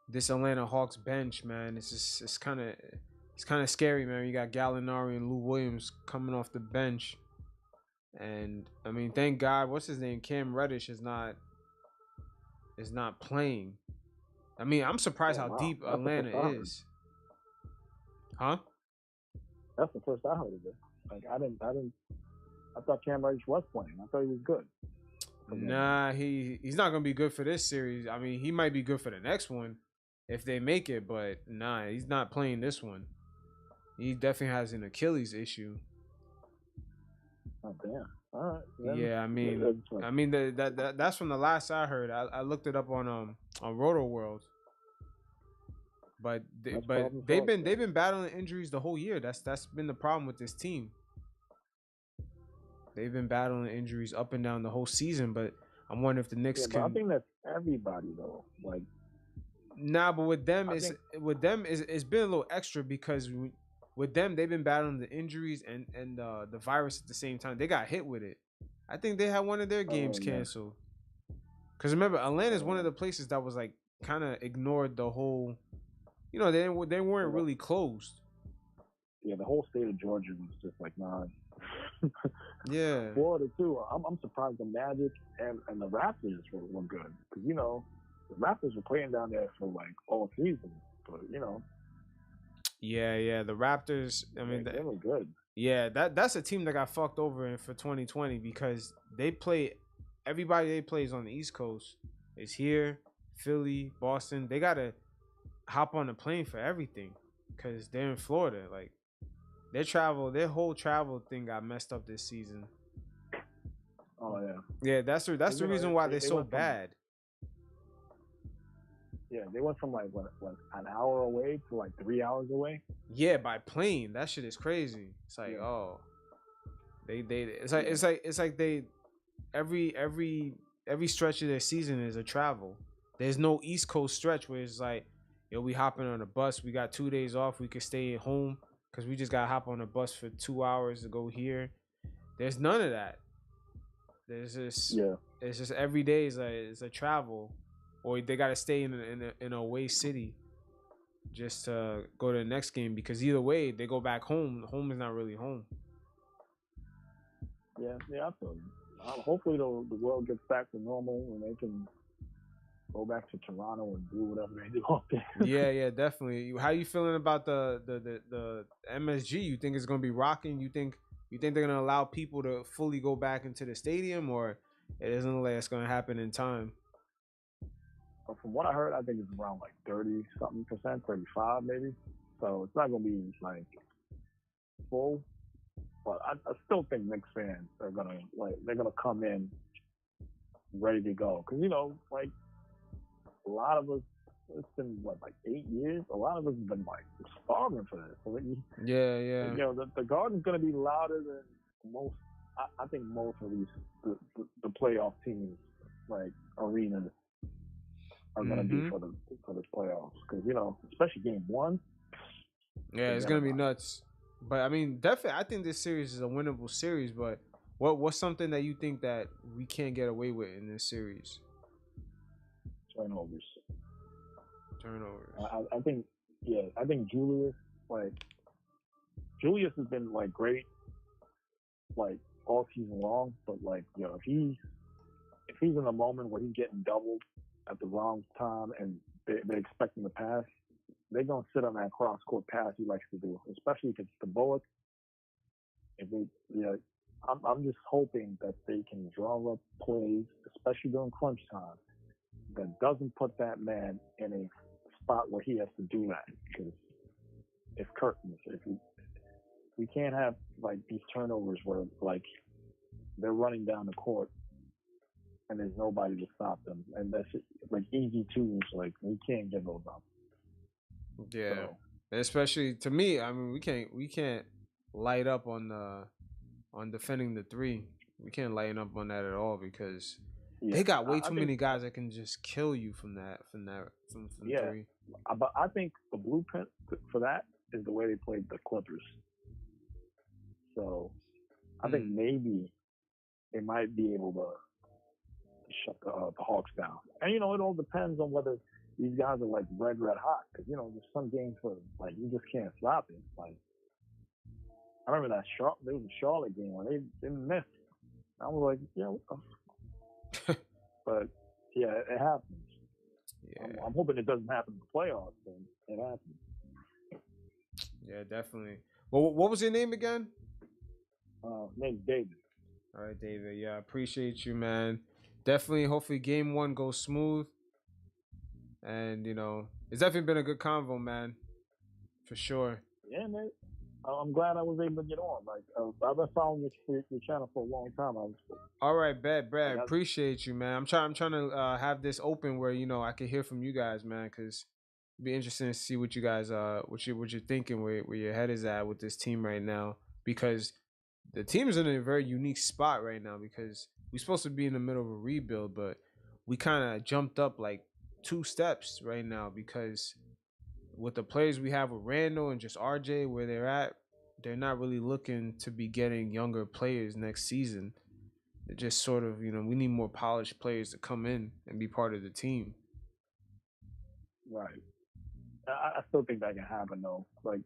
this Atlanta Hawks bench, man. It's kind of scary, man. You got Gallinari and Lou Williams coming off the bench, and I mean, thank God, what's his name, Cam Reddish is not playing. I mean, I'm surprised how deep Atlanta is. Huh? That's the first I heard of it. Like I thought Cam Reddish was playing. I thought he was good. Nah, he's not gonna be good for this series. I mean, he might be good for the next one if they make it, but nah, he's not playing this one. He definitely has an Achilles issue. Oh damn! All right. Yeah, I mean that's from the last I heard. I looked it up on Roto World. But they've been battling injuries the whole year. That's been the problem with this team. They've been battling injuries up and down the whole season, but I'm wondering if the Knicks can. I think that's everybody though. Like, nah, but with them it's been a little extra because with them they've been battling the injuries and the virus at the same time. They got hit with it. I think they had one of their games canceled. Because remember, Atlanta is one of the places that was like kind of ignored the whole. They weren't really closed. Yeah, the whole state of Georgia was just like, nah. Yeah. Florida too. I'm surprised the Magic and the Raptors were good because the Raptors were playing down there for like all season, but Yeah, the Raptors. I mean, they were good. Yeah, that's a team that got fucked over for 2020 because everybody they play is on the East Coast. Is here, Philly, Boston. They gotta hop on a plane for everything because they're in Florida. Like their whole travel thing got messed up this season. Oh yeah. Yeah, that's the reason why they're so bad. Yeah, they went from like what an hour away to like 3 hours away. Yeah, by plane. That shit is crazy. It's like it's like they every stretch of their season is a travel. There's no East Coast stretch where it's like, we hopping on a bus. We got 2 days off. We could stay at home because we just got to hop on a bus for 2 hours to go here. There's none of that. There's just it's just every day is a travel, or they got to stay in a away city just to go to the next game because either way they go back home. Home is not really home. Yeah, I feel you. Hopefully the world gets back to normal and they can go back to Toronto and do whatever they do up there. Yeah, definitely. How you feeling about the MSG? You think it's gonna be rocking? You think they're gonna allow people to fully go back into the stadium, or it doesn't look like it's gonna happen in time? But from what I heard, I think it's around like 30-something%, 35 maybe. So it's not gonna be like full. But I still think Knicks fans are they're gonna come in ready to go because like a lot of us, it's been like 8 years. A lot of us have been like starving for this. So Yeah. The Garden's gonna be louder than most. I think most of these the playoff teams like arenas are gonna be for the playoffs because especially game one. Yeah, it's gonna be nuts. But I mean, definitely, I think this series is a winnable series. But What's something that you think that we can't get away with in this series? Turnovers. Turnovers. I think, I think Julius has been like great, like all season long. But like, if he's in a moment where he's getting doubled at the wrong time and they're expecting the pass, they're gonna sit on that cross court pass he likes to do, especially if it's the Bullets. If they, I'm just hoping that they can draw up plays, especially during crunch time, that doesn't put that man in a spot where he has to do that, because it's curtains. We can't have like these turnovers where like they're running down the court and there's nobody to stop them, and that's like easy twos. Like we can't give those up. Yeah, So, especially to me. I mean, we can't light up on defending the three. We can't lighten up on that at all because they got way too many guys that can just kill you from three. But I think the blueprint for that is the way they played the Clippers. So I think maybe they might be able to shut the Hawks down. And it all depends on whether these guys are like red hot. Because there's some games where like you just can't stop it. Like I remember there was a Charlotte game where they missed. I was like, what the but it happens. Yeah. I'm hoping it doesn't happen in the playoffs, and it happens. Yeah, definitely. Well, what was your name again? Name's David. All right, David. Yeah, I appreciate you, man. Definitely. Hopefully, game one goes smooth. And it's definitely been a good convo, man. For sure. Yeah, man. I'm glad I was able to get on. Like I've been following your channel for a long time. All right, Brad. Appreciate you, man. I'm trying to have this open where I can hear from you guys, man, because it'd be interesting to see what you guys what you're thinking, where your head is at with this team right now, because the team is in a very unique spot right now because we're supposed to be in the middle of a rebuild, but we kind of jumped up like 2 steps right now because with the players we have with Randall and just RJ where they're at, they're not really looking to be getting younger players next season. They're just sort of, we need more polished players to come in and be part of the team. Right. I still think that can happen though. Like,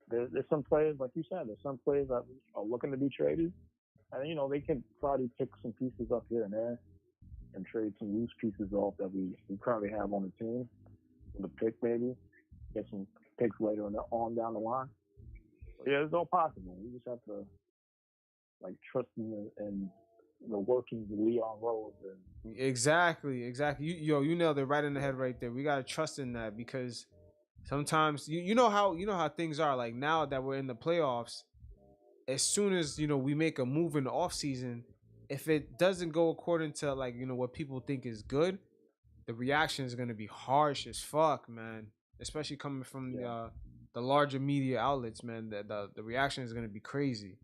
there's some players, like you said, there's some players that are looking to be traded. And, they can probably pick some pieces up here and there and trade some loose pieces off that we currently have on the team. With a pick maybe. Get some picks later on down the line. But yeah, it's all possible. We just have to like trust in the workings of Leon Rose. Exactly. You nailed it right in the head right there. We gotta trust in that because sometimes you know how things are. Like now that we're in the playoffs, as soon as we make a move in the off season, if it doesn't go according to like what people think is good, the reaction is gonna be harsh as fuck, man. Especially coming from the larger media outlets, man. The reaction is gonna be crazy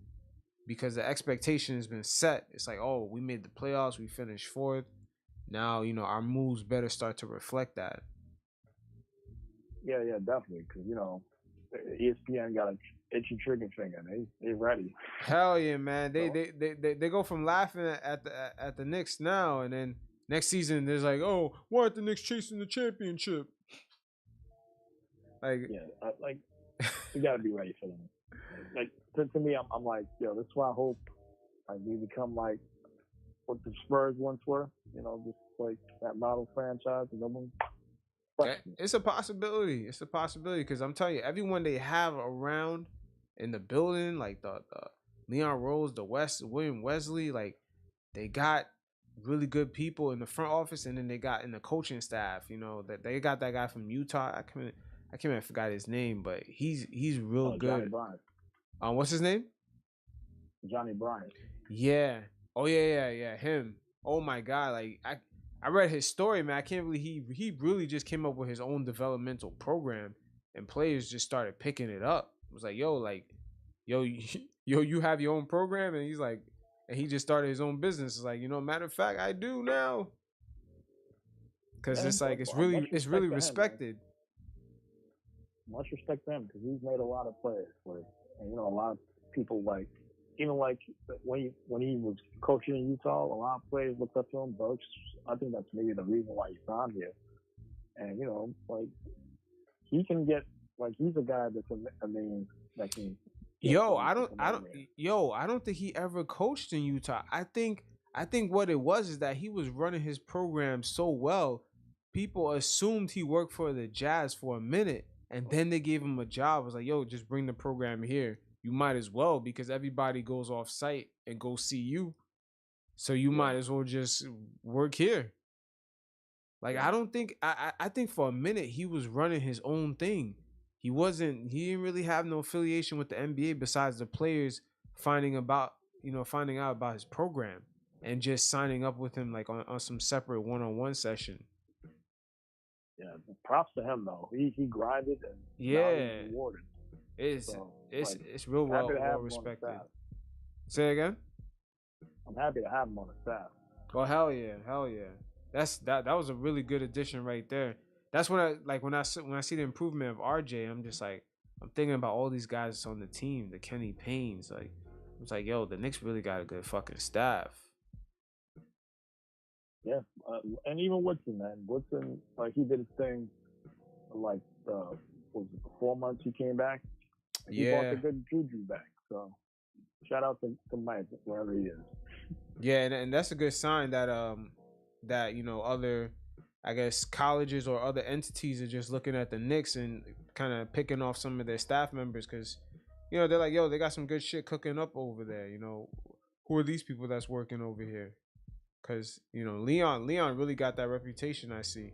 because the expectation has been set. It's like, oh, we made the playoffs, we finished 4th. Now our moves better start to reflect that. Yeah, definitely. Because ESPN got an itchy trigger finger. They ready. Hell yeah, man. They go from laughing at the Knicks now, and then next season there's like, oh, why aren't the Knicks chasing the championship? Like, we gotta be ready for them. Like to me, I'm like, that's why I hope like we become like what the Spurs once were. Just like that model franchise, and no one. It's a possibility. It's a possibility because I'm telling you, everyone they have around in the building, like the Leon Rose, the William Wesley, like they got really good people in the front office, and then they got in the coaching staff. That they got that guy from Utah. I can't even forgot his name, but he's real good. Johnny Bryant. What's his name? Johnny Bryant. Yeah. Oh yeah. Him. Oh my God. Like I read his story, man. I can't believe he really just came up with his own developmental program, and players just started picking it up. It was like, yo, you have your own program, and he's like, and he just started his own business. It's like, matter of fact, I do now, because it's like it's really respected. Much respect to him because he's made a lot of players. And a lot of people like even like when he was coaching in Utah, a lot of players looked up to him. Burks, I think that's maybe the reason why he signed here. And like he can get he's a guy that's a name that can. I don't think he ever coached in Utah. I think what it was is that he was running his program so well, people assumed he worked for the Jazz for a minute, and then they gave him a job. It was like, yo, just bring the program here. You might as well, because everybody goes off site and go see you. So you might as well just work here. Like, I don't think I think for a minute he was running his own thing. He didn't really have no affiliation with the NBA besides the players finding out about his program and just signing up with him like on some separate one-on-one session. Yeah, props to him though. He grinded and now he's rewarded. It's real well respected. Say again? I'm happy to have him on the staff. Oh hell yeah. That was a really good addition right there. That's when I see the improvement of RJ, I'm just like, I'm thinking about all these guys that's on the team, the Kenny Paynes. Like, it's like, yo, the Knicks really got a good fucking staff. Yeah, and even Woodson, man. Woodson, he did his thing. Was it 4 months he came back? He brought the good juju back. So, shout out to Mike wherever he is. Yeah, and that's a good sign that other, I guess, colleges or other entities are just looking at the Knicks and kind of picking off some of their staff members, because they're like, yo, they got some good shit cooking up over there. Who are these people that's working over here? Because Leon really got that reputation, I see.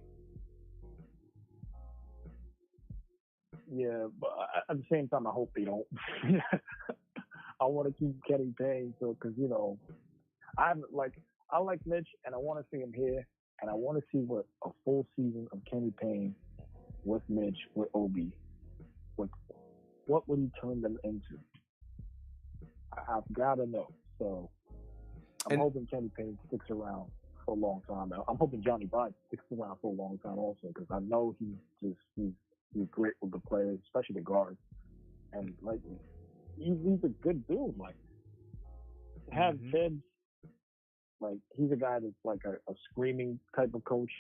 Yeah, but at the same time, I hope they don't. I want to keep Kenny Payne, because I like Mitch, and I want to see him here, and I want to see what a full season of Kenny Payne with Mitch, with Obi, what would he turn them into? I've got to know. So I'm hoping Kenny Payne sticks around for a long time. I'm hoping Johnny Bryant sticks around for a long time also, because I know he's great with the players, especially the guards, and he's a good dude. Have Thibs. He's a guy that's a screaming type of coach.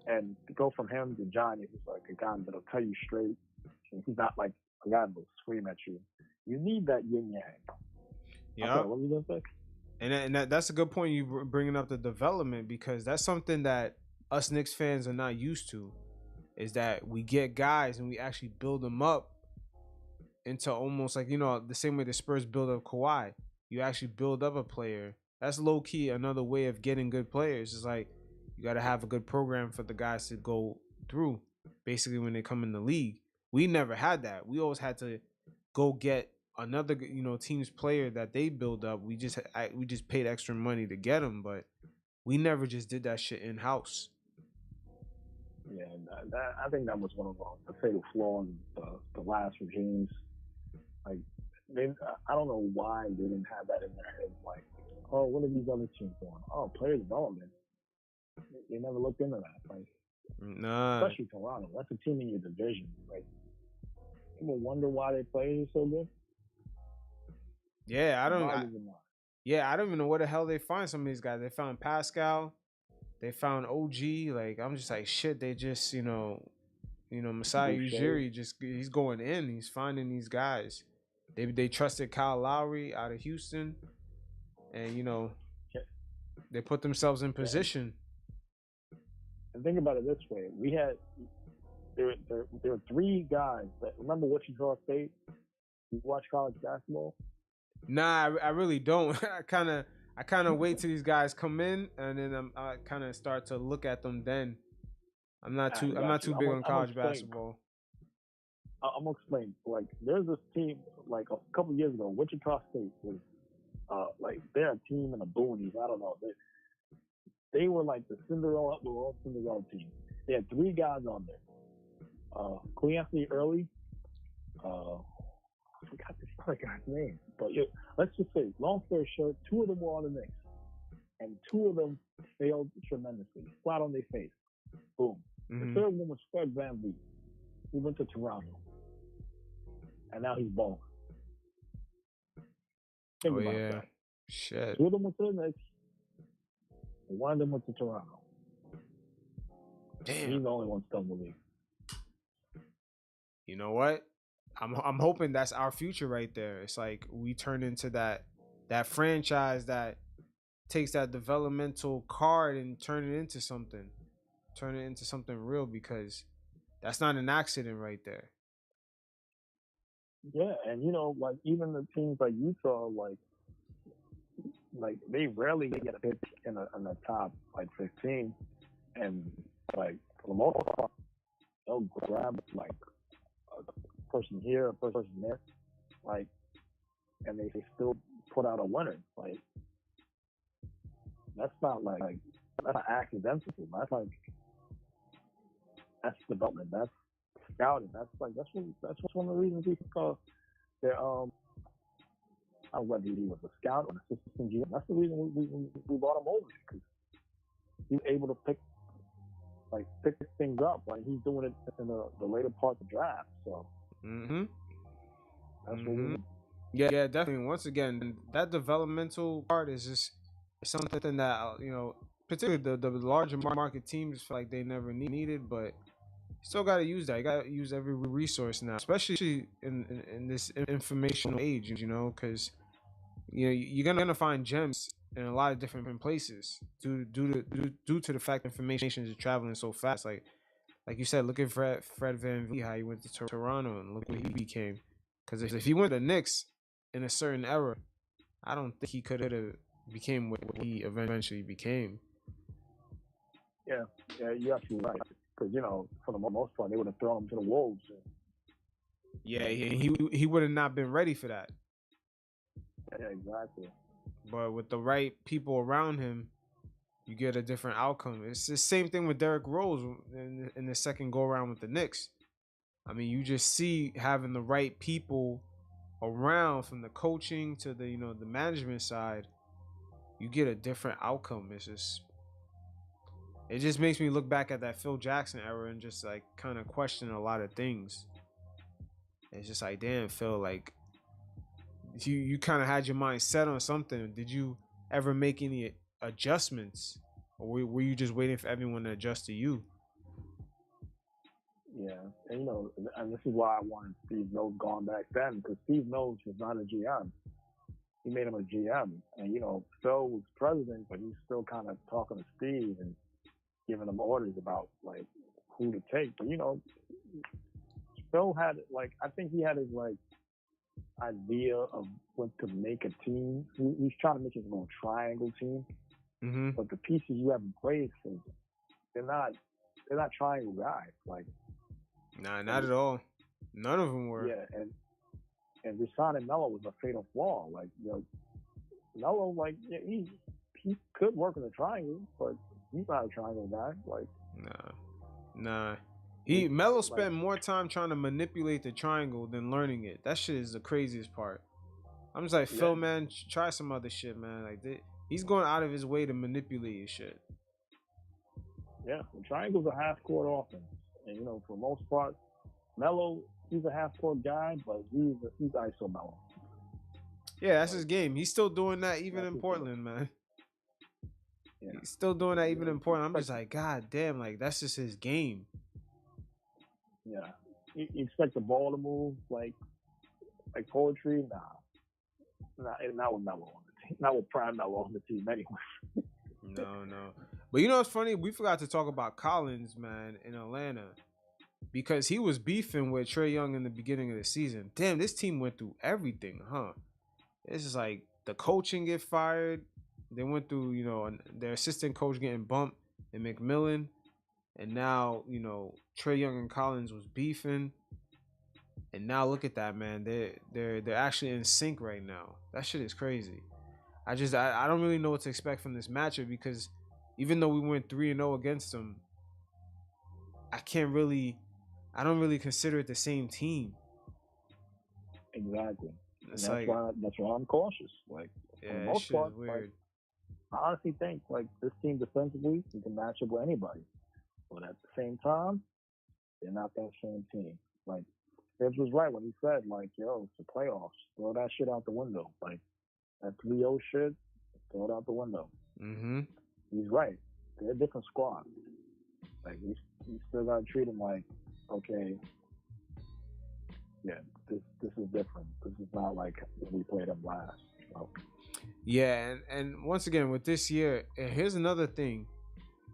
And to go from him to Johnny, who's a guy that'll tell you straight. He's not a guy that'll scream at you. You need that yin yang. Yeah. Okay, what were you going to say? And that's a good point, you bringing up the development, because that's something that us Knicks fans are not used to, is that we get guys and we actually build them up into almost the same way the Spurs build up Kawhi. You actually build up a player. That's low key another way of getting good players. It's like, you got to have a good program for the guys to go through, basically, when they come in the league. We never had that. We always had to go get another, team's player that they build up. We just paid extra money to get them, but we never just did that shit in house. Yeah, I think that was one of the fatal flaws of the last regimes. I don't know why they didn't have that in their heads. Oh, what are these other teams doing? Oh, player development. They never looked into that. Nah. Especially Toronto. That's a team in your division. People wonder why their players are so good. Yeah, I don't even know where the hell they find some of these guys. They found Pascal. They found OG. I'm just like, shit. They just, Masai Ujiri he's going in. He's finding these guys. They trusted Kyle Lowry out of Houston, and they put themselves in position. And think about it this way: there were 3 guys that remember Wichita State. You watch college basketball? Nah, I really don't. I kind of wait till these guys come in, and then I kind of start to look at them. Then I'm not too big on college basketball. I'm gonna explain. There's this team. A couple years ago, Wichita State was they're a team in the boonies. I don't know. They were the Cinderella team. They had 3 guys on there. Clancy Early. I forgot this other guy's name. But let's just say, long story short, 2 of them were on the Knicks, and 2 of them failed tremendously, flat on their face. Boom. The third one was Fred VanVleet. He went to Toronto, and now he's balling. Think Oh about yeah. that. Shit. 2 of them went to the Knicks. One of them went to Toronto. Damn. He's the only one still in the league. You know what? I'm hoping that's our future right there. It's like we turn into that franchise that takes that developmental card and turn it into something. Turn it into something real, because that's not an accident right there. Yeah, and like even the teams like Utah, like they rarely get a pick in the top like 15, and like for the most part, they'll grab like a person here, a person there, like, and they still put out a winner. Like that's not like that's not accidental. That's development. That's scouting. That's one of the reasons we call they're I don't know whether he was a scout or an assistant GM. That's the reason we brought him over, because he's able to pick things up. Like he's doing it in the later part of the draft. So that's what we. Yeah, definitely. Once again, that developmental part is just something that particularly the larger market teams feel like they never needed, but you still got to use that. You got to use every resource now, especially in this informational age. Because you're gonna find gems in a lot of different places due to the fact that information is traveling so fast. Like you said, look at Fred VanVleet, how he went to Toronto, and look what he became. Because if he went to the Knicks in a certain era, I don't think he could have became what he eventually became. Yeah, you're absolutely right. Because for the most part, they would have thrown him to the wolves. Yeah, he would have not been ready for that. Yeah, exactly. But with the right people around him, you get a different outcome. It's the same thing with Derrick Rose in the second go around with the Knicks. I mean, you just see having the right people around, from the coaching to the the management side, you get a different outcome. It just makes me look back at that Phil Jackson era and just like kind of question a lot of things. It's just like, damn, Phil, like you kind of had your mind set on something. Did you ever make any adjustments, or were you just waiting for everyone to adjust to you? Yeah, and and this is why I wanted Steve Mills gone back then, because Steve Mills was not a GM. He made him a GM, and Phil was president, but he's still kind of talking to Steve and giving him orders about like who to take. But Phil had I think he had his idea of what to make a team. He's trying to make his little triangle team, but the pieces you have in place, they're not triangle guys. Like, nah, not at all. None of them were. Yeah, and Rashawn Melo was a fatal flaw. Like, Melo, he could work in a triangle, but he's not a triangle guy. Like, nah. Melo spent more time trying to manipulate the triangle than learning it. That shit is the craziest part. I'm just like, Phil, man, try some other shit, man. Like, he's going out of his way to manipulate your shit. Yeah, the triangle's a half-court offense, and for the most part, Melo, he's a half-court guy, but he's ISO Melo. Yeah, that's his game. He's still doing that even in Portland, man. Yeah. He's still doing that even in Portland. I'm just like, God damn, like that's just his game. Yeah, you expect the ball to move like poetry? Not with Melo on the team. Not with prime Melo on the team, anyway. No. But what's funny? We forgot to talk about Collins, man, in Atlanta, because he was beefing with Trae Young in the beginning of the season. Damn, this team went through everything, huh? It's just like the coaching get fired. They went through, their assistant coach getting bumped and McMillan. And now, Trae Young and Collins was beefing. And now look at that, man. They're actually in sync right now. That shit is crazy. I don't really know what to expect from this matchup, because even though we went 3-0 against them, I don't really consider it the same team. Exactly. That's why I'm cautious. Like, for the most part, weird. I honestly think this team defensively, you can match up with anybody. But at the same time, they're not that same team. Like, Thibs was right when he said, yo, it's the playoffs. Throw that shit out the window. Like, that 3-0 shit, throw it out the window. Mm-hmm. He's right. They're a different squad. Like, you still got to treat them like, okay, yeah, this is different. This is not like when we played them last. So. Yeah, and once again, with this year, and here's another thing.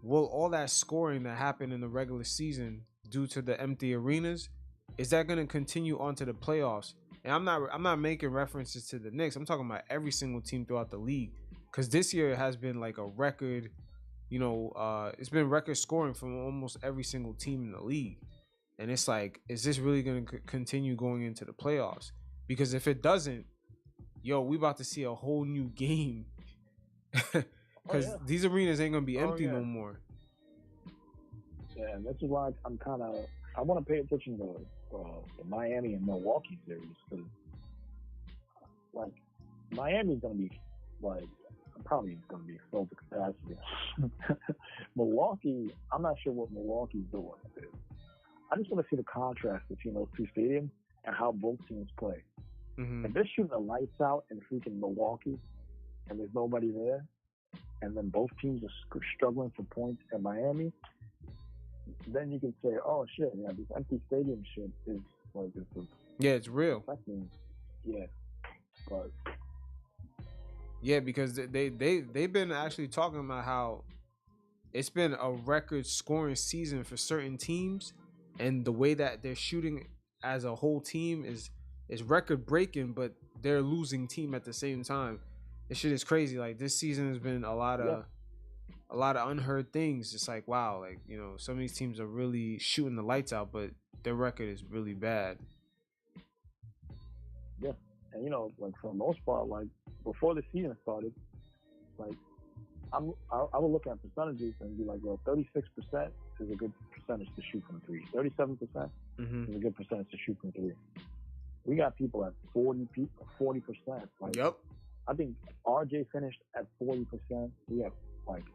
Will all that scoring that happened in the regular season due to the empty arenas, is that going to continue onto the playoffs? And I'm not making references to the Knicks. I'm talking about every single team throughout the league, because this year has been like a record. It's been record scoring from almost every single team in the league, and it's like, is this really going to continue going into the playoffs? Because if it doesn't, we about to see a whole new game. Because these arenas ain't gonna be empty no more. Yeah, and this is why I want to pay attention to the Miami and Milwaukee series, because like Miami's gonna be like probably gonna be filled to capacity. Milwaukee, I'm not sure what Milwaukee's doing. I just want to see the contrast between those two stadiums and how both teams play. Mm-hmm. If they're shooting the lights out in freaking Milwaukee and there's nobody there, and then both teams are struggling for points in Miami, then you can say, oh shit, yeah, this empty stadium shit is like this is, it's real. Yeah, but yeah, because they've been actually talking about how it's been a record scoring season for certain teams, and the way that they're shooting as a whole team is record breaking, but they're a losing team at the same time. This shit is crazy. Like, this season has been a lot of unheard things. It's like, wow, like, some of these teams are really shooting the lights out, but their record is really bad. Yeah, and like for the most part, like before the season started, like I would look at percentages and be like, well, 36% is a good percentage to shoot from three. 37% is a good percentage to shoot from three. We got people at 40%. Like, yep. I think RJ finished at 40%. We have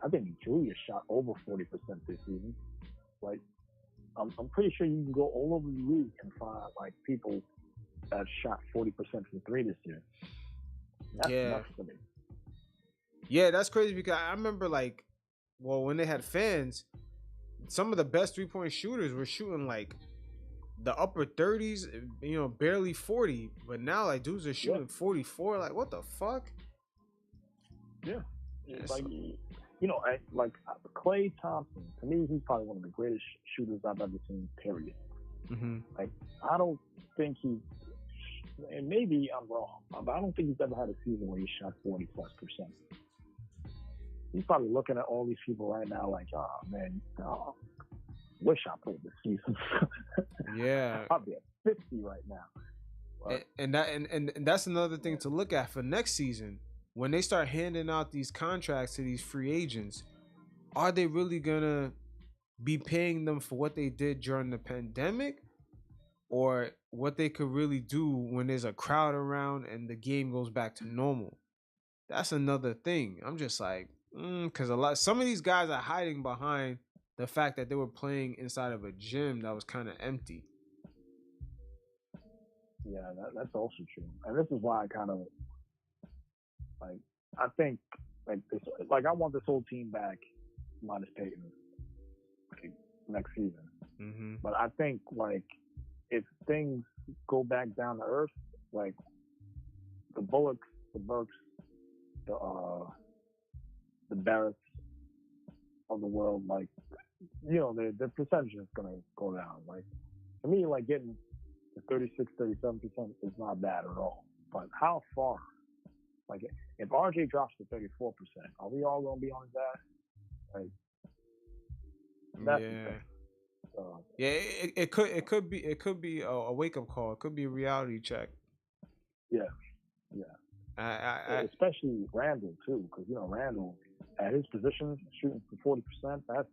I think Julius shot over 40% this season. Like, I'm pretty sure you can go all over the league and find like people that shot 40% from three this year. That's nuts to me. Yeah, that's crazy, because I remember when they had fans, some of the best 3-point shooters were shooting like the upper 30s, barely 40. But now like dudes are shooting 44. Like, what the fuck? Yeah, it's like like Klay Thompson. To me, he's probably one of the greatest shooters I've ever seen. Period. Mm-hmm. Like, I don't think and maybe I'm wrong, but I don't think he's ever had a season where he shot 40+%. He's probably looking at all these people right now like, oh man, wish I played this season. Yeah, I'll be at 50 right now. But, and that's another thing to look at for next season. When they start handing out these contracts to these free agents, are they really gonna be paying them for what they did during the pandemic, or what they could really do when there's a crowd around and the game goes back to normal? That's another thing. I'm just like, because some of these guys are hiding behind the fact that they were playing inside of a gym that was kind of empty. Yeah, that's also true. And this is why I kind of I think this, I want this whole team back, minus Peyton, next season. Mm-hmm. But I think if things go back down to earth, like the Bullocks, the Burks, the Barretts of the world, the percentage is gonna go down. Like, to me, getting to 36, 37% is not bad at all. But how far? If RJ drops to 34%, are we all gonna be on his ass? That's the thing. It could be a wake up call. It could be a reality check. Yeah. Especially Randall too, because Randall at his position shooting for 40%. That's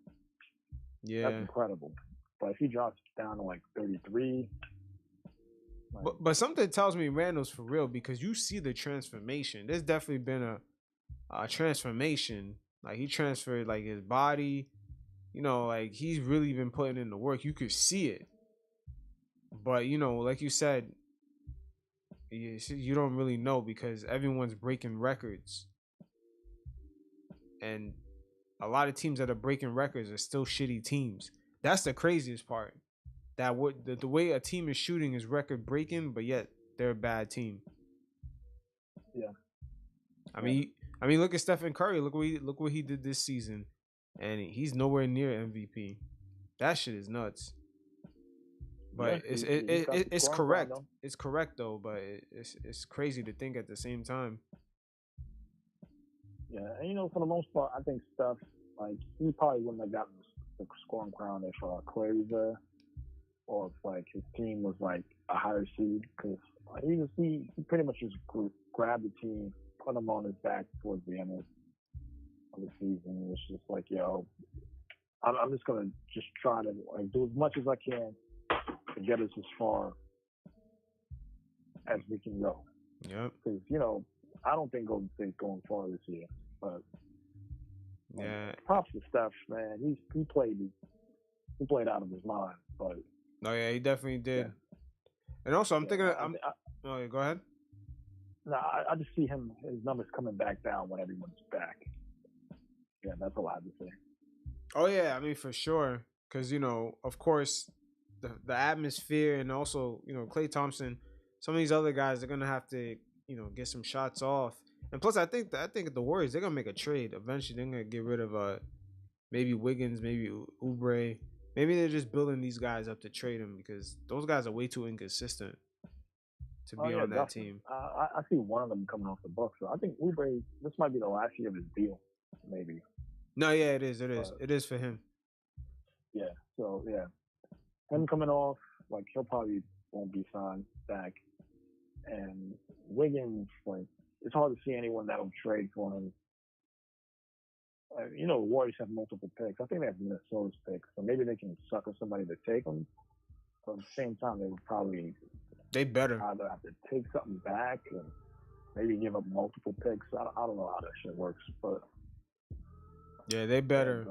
incredible. But if he drops down to 33. But something tells me Randall's for real, because you see the transformation. There's definitely been a transformation. Like, he transferred his body. He's really been putting in the work. You could see it. But like you said, you don't really know because everyone's breaking records, and a lot of teams that are breaking records are still shitty teams. That's the craziest part. That the way a team is shooting is record breaking, but yet they're a bad team. Yeah. I mean, look at Stephen Curry. Look what he did this season, and he's nowhere near MVP. That shit is nuts. But it's correct. It's correct though, but it's crazy to think at the same time. Yeah, and for the most part, I think Steph, like, he probably wouldn't have gotten the scoring crown if Clay was there, or if like his team was like a higher seed, because he pretty much just grabbed the team, put them on his back towards the end of the season. It's just like, I'm just gonna just try to like do as much as I can to get us as far as we can go. Yep. Because I don't think Golden State's going far this year, but yeah, props to Steph, man. He played out of his mind, but no, yeah, he definitely did. Yeah. And also, I'm thinking, oh, yeah, go ahead. No, I just see his numbers coming back down when everyone's back. Yeah, that's all I have to say. Oh yeah, I mean for sure, because of course, the atmosphere and also Klay Thompson, some of these other guys are gonna have to get some shots off, and plus I think the Warriors, they're gonna make a trade eventually. They're gonna get rid of maybe Wiggins, maybe Oubre. Maybe they're just building these guys up to trade them because those guys are way too inconsistent to be on that team. I see one of them coming off the Bucks. So I think Oubre, this might be the last year of his deal, maybe. No, yeah, it is. It is for him. Yeah. So yeah, him coming off, like he'll probably won't be signed back, and Wiggins, like it's hard to see anyone that'll trade for him. The Warriors have multiple picks. I think they have Minnesota's picks, so maybe they can sucker somebody to take them. But at the same time, they better either have to take something back and maybe give up multiple picks. I don't know how that shit works, but yeah, they better.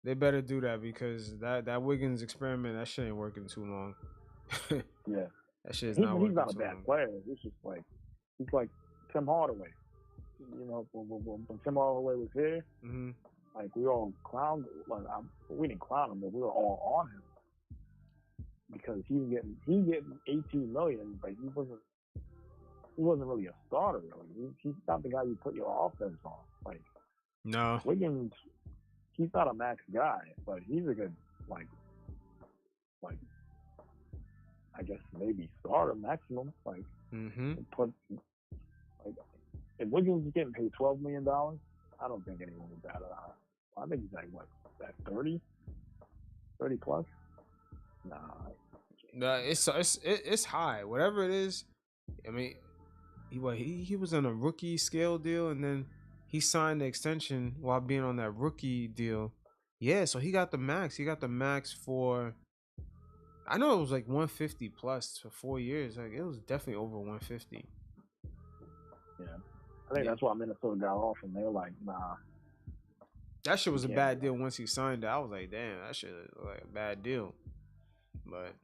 They better do that because that Wiggins experiment, that shit ain't working too long. Yeah, that shit is not working. He's not a bad player. He's just like Tim Hardaway. When Tim Hardaway was here, like we all clowned. Like we didn't clown him, but we were all on him because he's getting $18 million, but he wasn't really a starter. Really, he's not the guy you put your offense on. Like no, Wiggins, he's not a max guy, but he's a good like I guess maybe starter maximum. Like if Wiggins is getting paid $12 million, I don't think anyone would bat it out. I think he's like what, that 30 plus. Nah, it's high. Whatever it is, I mean, he was on a rookie scale deal, and then he signed the extension while being on that rookie deal. Yeah, so he got the max. He got the max for, I know it was like 150 plus for 4 years. Like it was definitely over 150. Yeah. I think that's why Minnesota got off, and they were like, nah. That shit was a bad deal once he signed it. I was like, damn, that shit was like a bad deal. But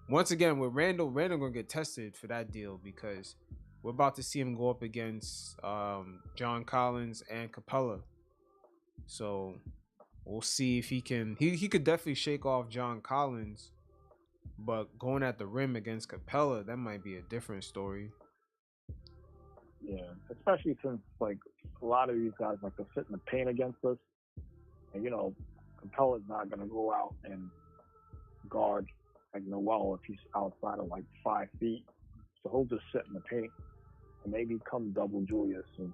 once again, with Randall gonna get tested for that deal because we're about to see him go up against John Collins and Capella. So we'll see if he can. He could definitely shake off John Collins, but going at the rim against Capella, that might be a different story. Yeah, especially since like a lot of these guys like to sit in the paint against us, and Capella's not gonna go out and guard like Noel if he's outside of like 5 feet, so he'll just sit in the paint and maybe come double Julius. And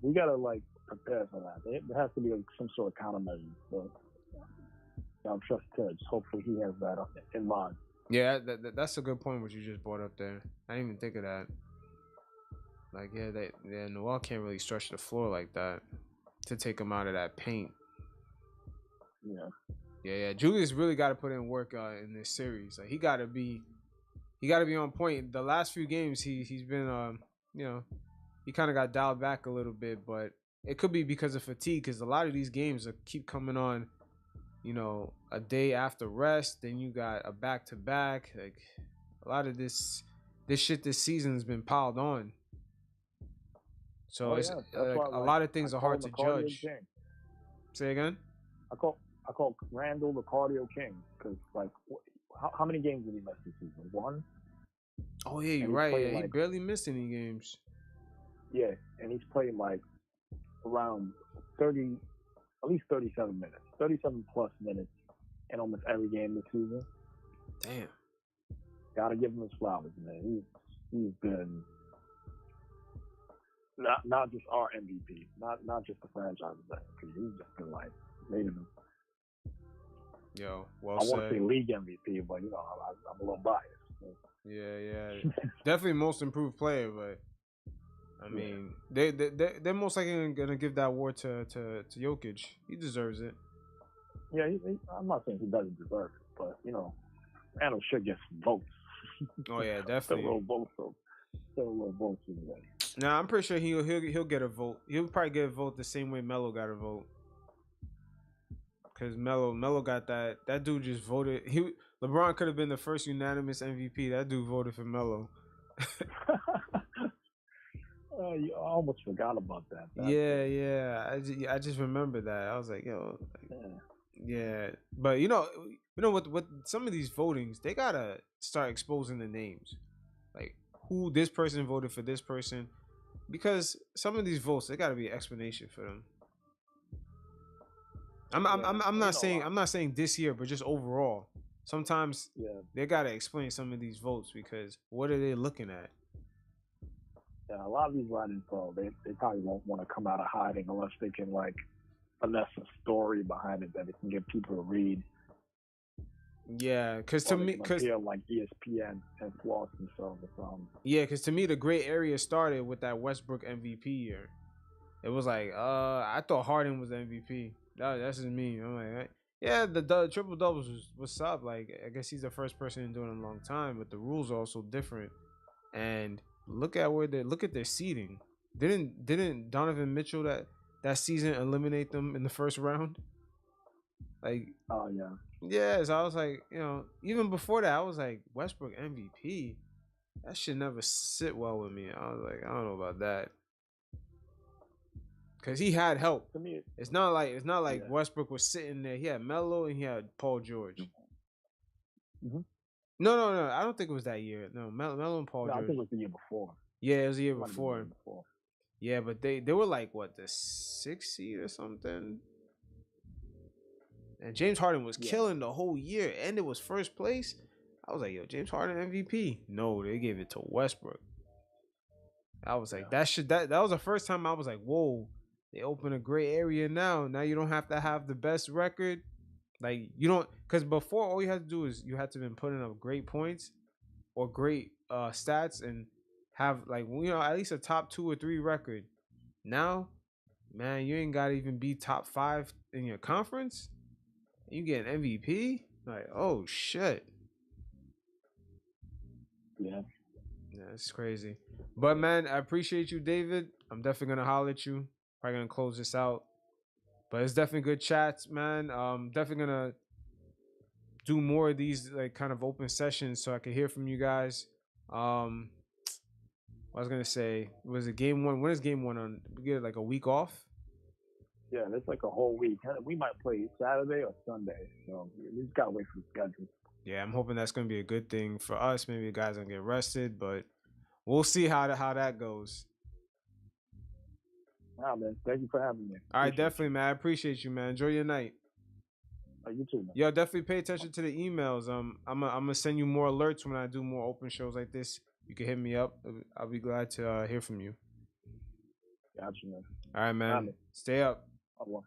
we gotta like prepare for that. There has to be like, some sort of countermeasure. So I trust Thibs. Hopefully he has that in mind. Yeah, that's a good point what you just brought up there. I didn't even think of that. Like, Noel can't really stretch the floor like that to take him out of that paint. Yeah. Julius really got to put in work in this series. Like, he got to be on point. The last few games, he's been, he kind of got dialed back a little bit, but it could be because of fatigue. Because a lot of these games keep coming on, a day after rest. Then you got a back-to-back. Like, a lot of this this shit this season has been piled on. So it's That's like, why, a lot of things I are call hard him to the cardio judge. king. Say again? I call Randall the cardio king because like how many games did he miss this season? 1. Oh yeah, you're right. Yeah, he barely missed any games. Yeah, and he's played like around 30, at least 37 minutes, 37 plus minutes in almost every game this season. Damn. Gotta give him his flowers, man. He's been not just our MVP, not just the franchise MVP. He's just been like leading them. Yo, well I want said. to say league MVP, but you know I'm a little biased. So. Yeah. Definitely most improved player, but I mean, they're most likely gonna give that award to Jokic. He deserves it. Yeah, I'm not saying he doesn't deserve it, but you know, Randall should get some votes. Oh yeah, definitely. Still a little votes in there. Nah, I'm pretty sure he'll get a vote. He'll probably get a vote the same way Melo got a vote. Cause Melo got that. That dude just voted. LeBron could have been the first unanimous MVP. That dude voted for Melo. I almost forgot about that. Yeah. I just remember that. I was like, yo, yeah. But you know what some of these votings, they gotta start exposing the names, like who this person voted for this person, because some of these votes, there gotta be an explanation for them. I'm not saying this year, but just overall. Sometimes they gotta explain some of these votes because what are they looking at? Yeah, a lot of these writers, though, they probably won't want to come out of hiding unless they can like finesse a story behind it that they can get people to read. Yeah, because to me, like ESPN and floss themselves or something. Yeah, because to me, the gray area started with that Westbrook MVP year. It was like, I thought Harden was the MVP. That's just me. I'm like, yeah, the triple doubles was up. Like, I guess he's the first person to do it in a long time, but the rules are also different. And look at their seeding. Didn't Donovan Mitchell that season eliminate them in the first round? Like, oh yeah. Yeah, so I was like, you know, even before that, I was like, Westbrook MVP. That should never sit well with me. I was like, I don't know about that. Cause he had help. To me, it's not like Westbrook was sitting there. He had Melo and he had Paul George. Mm-hmm. No. I don't think it was that year. No, Melo and Paul George. I think it was the year before. Yeah, it was the year before. Yeah, but they were like what, the 6th seed or something. And James Harden was killing the whole year, and it was first place. I was like, yo, James Harden MVP. No, they gave it to Westbrook. I was like, that was the first time I was like, whoa, they open a gray area now. Now you don't have to have the best record. Like, you don't, because before all you had to do is you had to been putting up great points or great stats and have, like, you know, at least a top 2 or 3 record. Now, man, you ain't got to even be top 5 in your conference. You get an MVP? Like, oh shit. Yeah, it's crazy. But man, I appreciate you, David. I'm definitely gonna holler at you. Probably gonna close this out. But it's definitely good chats, man. Definitely gonna do more of these like kind of open sessions so I can hear from you guys. I was gonna say, was it game 1? When is game 1 on? We get like a week off? Yeah, it's like a whole week. We might play Saturday or Sunday, so we just gotta wait for the schedule. Yeah, I'm hoping that's gonna be a good thing for us. Maybe the guys gonna get rested, but we'll see how that goes. Wow, man, thank you for having me. All right, definitely, man. I appreciate you, man. Enjoy your night. You too, man. Yo, definitely pay attention to the emails. I'm gonna send you more alerts when I do more open shows like this. You can hit me up. I'll be glad to hear from you. Gotcha, man. All right, man. Stay up. All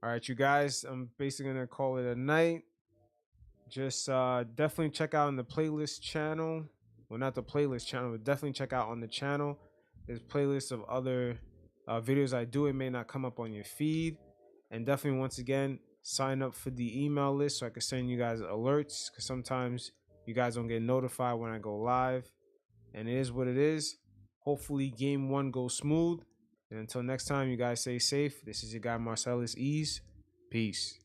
right, you guys. I'm basically gonna call it a night. Just definitely check out on the playlist channel. Well, not the playlist channel, but definitely check out on the channel. There's playlists of other videos I do. It may not come up on your feed. And definitely, once again, sign up for the email list so I can send you guys alerts. Because sometimes you guys don't get notified when I go live. And it is what it is. Hopefully, game 1 goes smooth. And until next time, you guys stay safe. This is your guy, Marcellus Ease. Peace.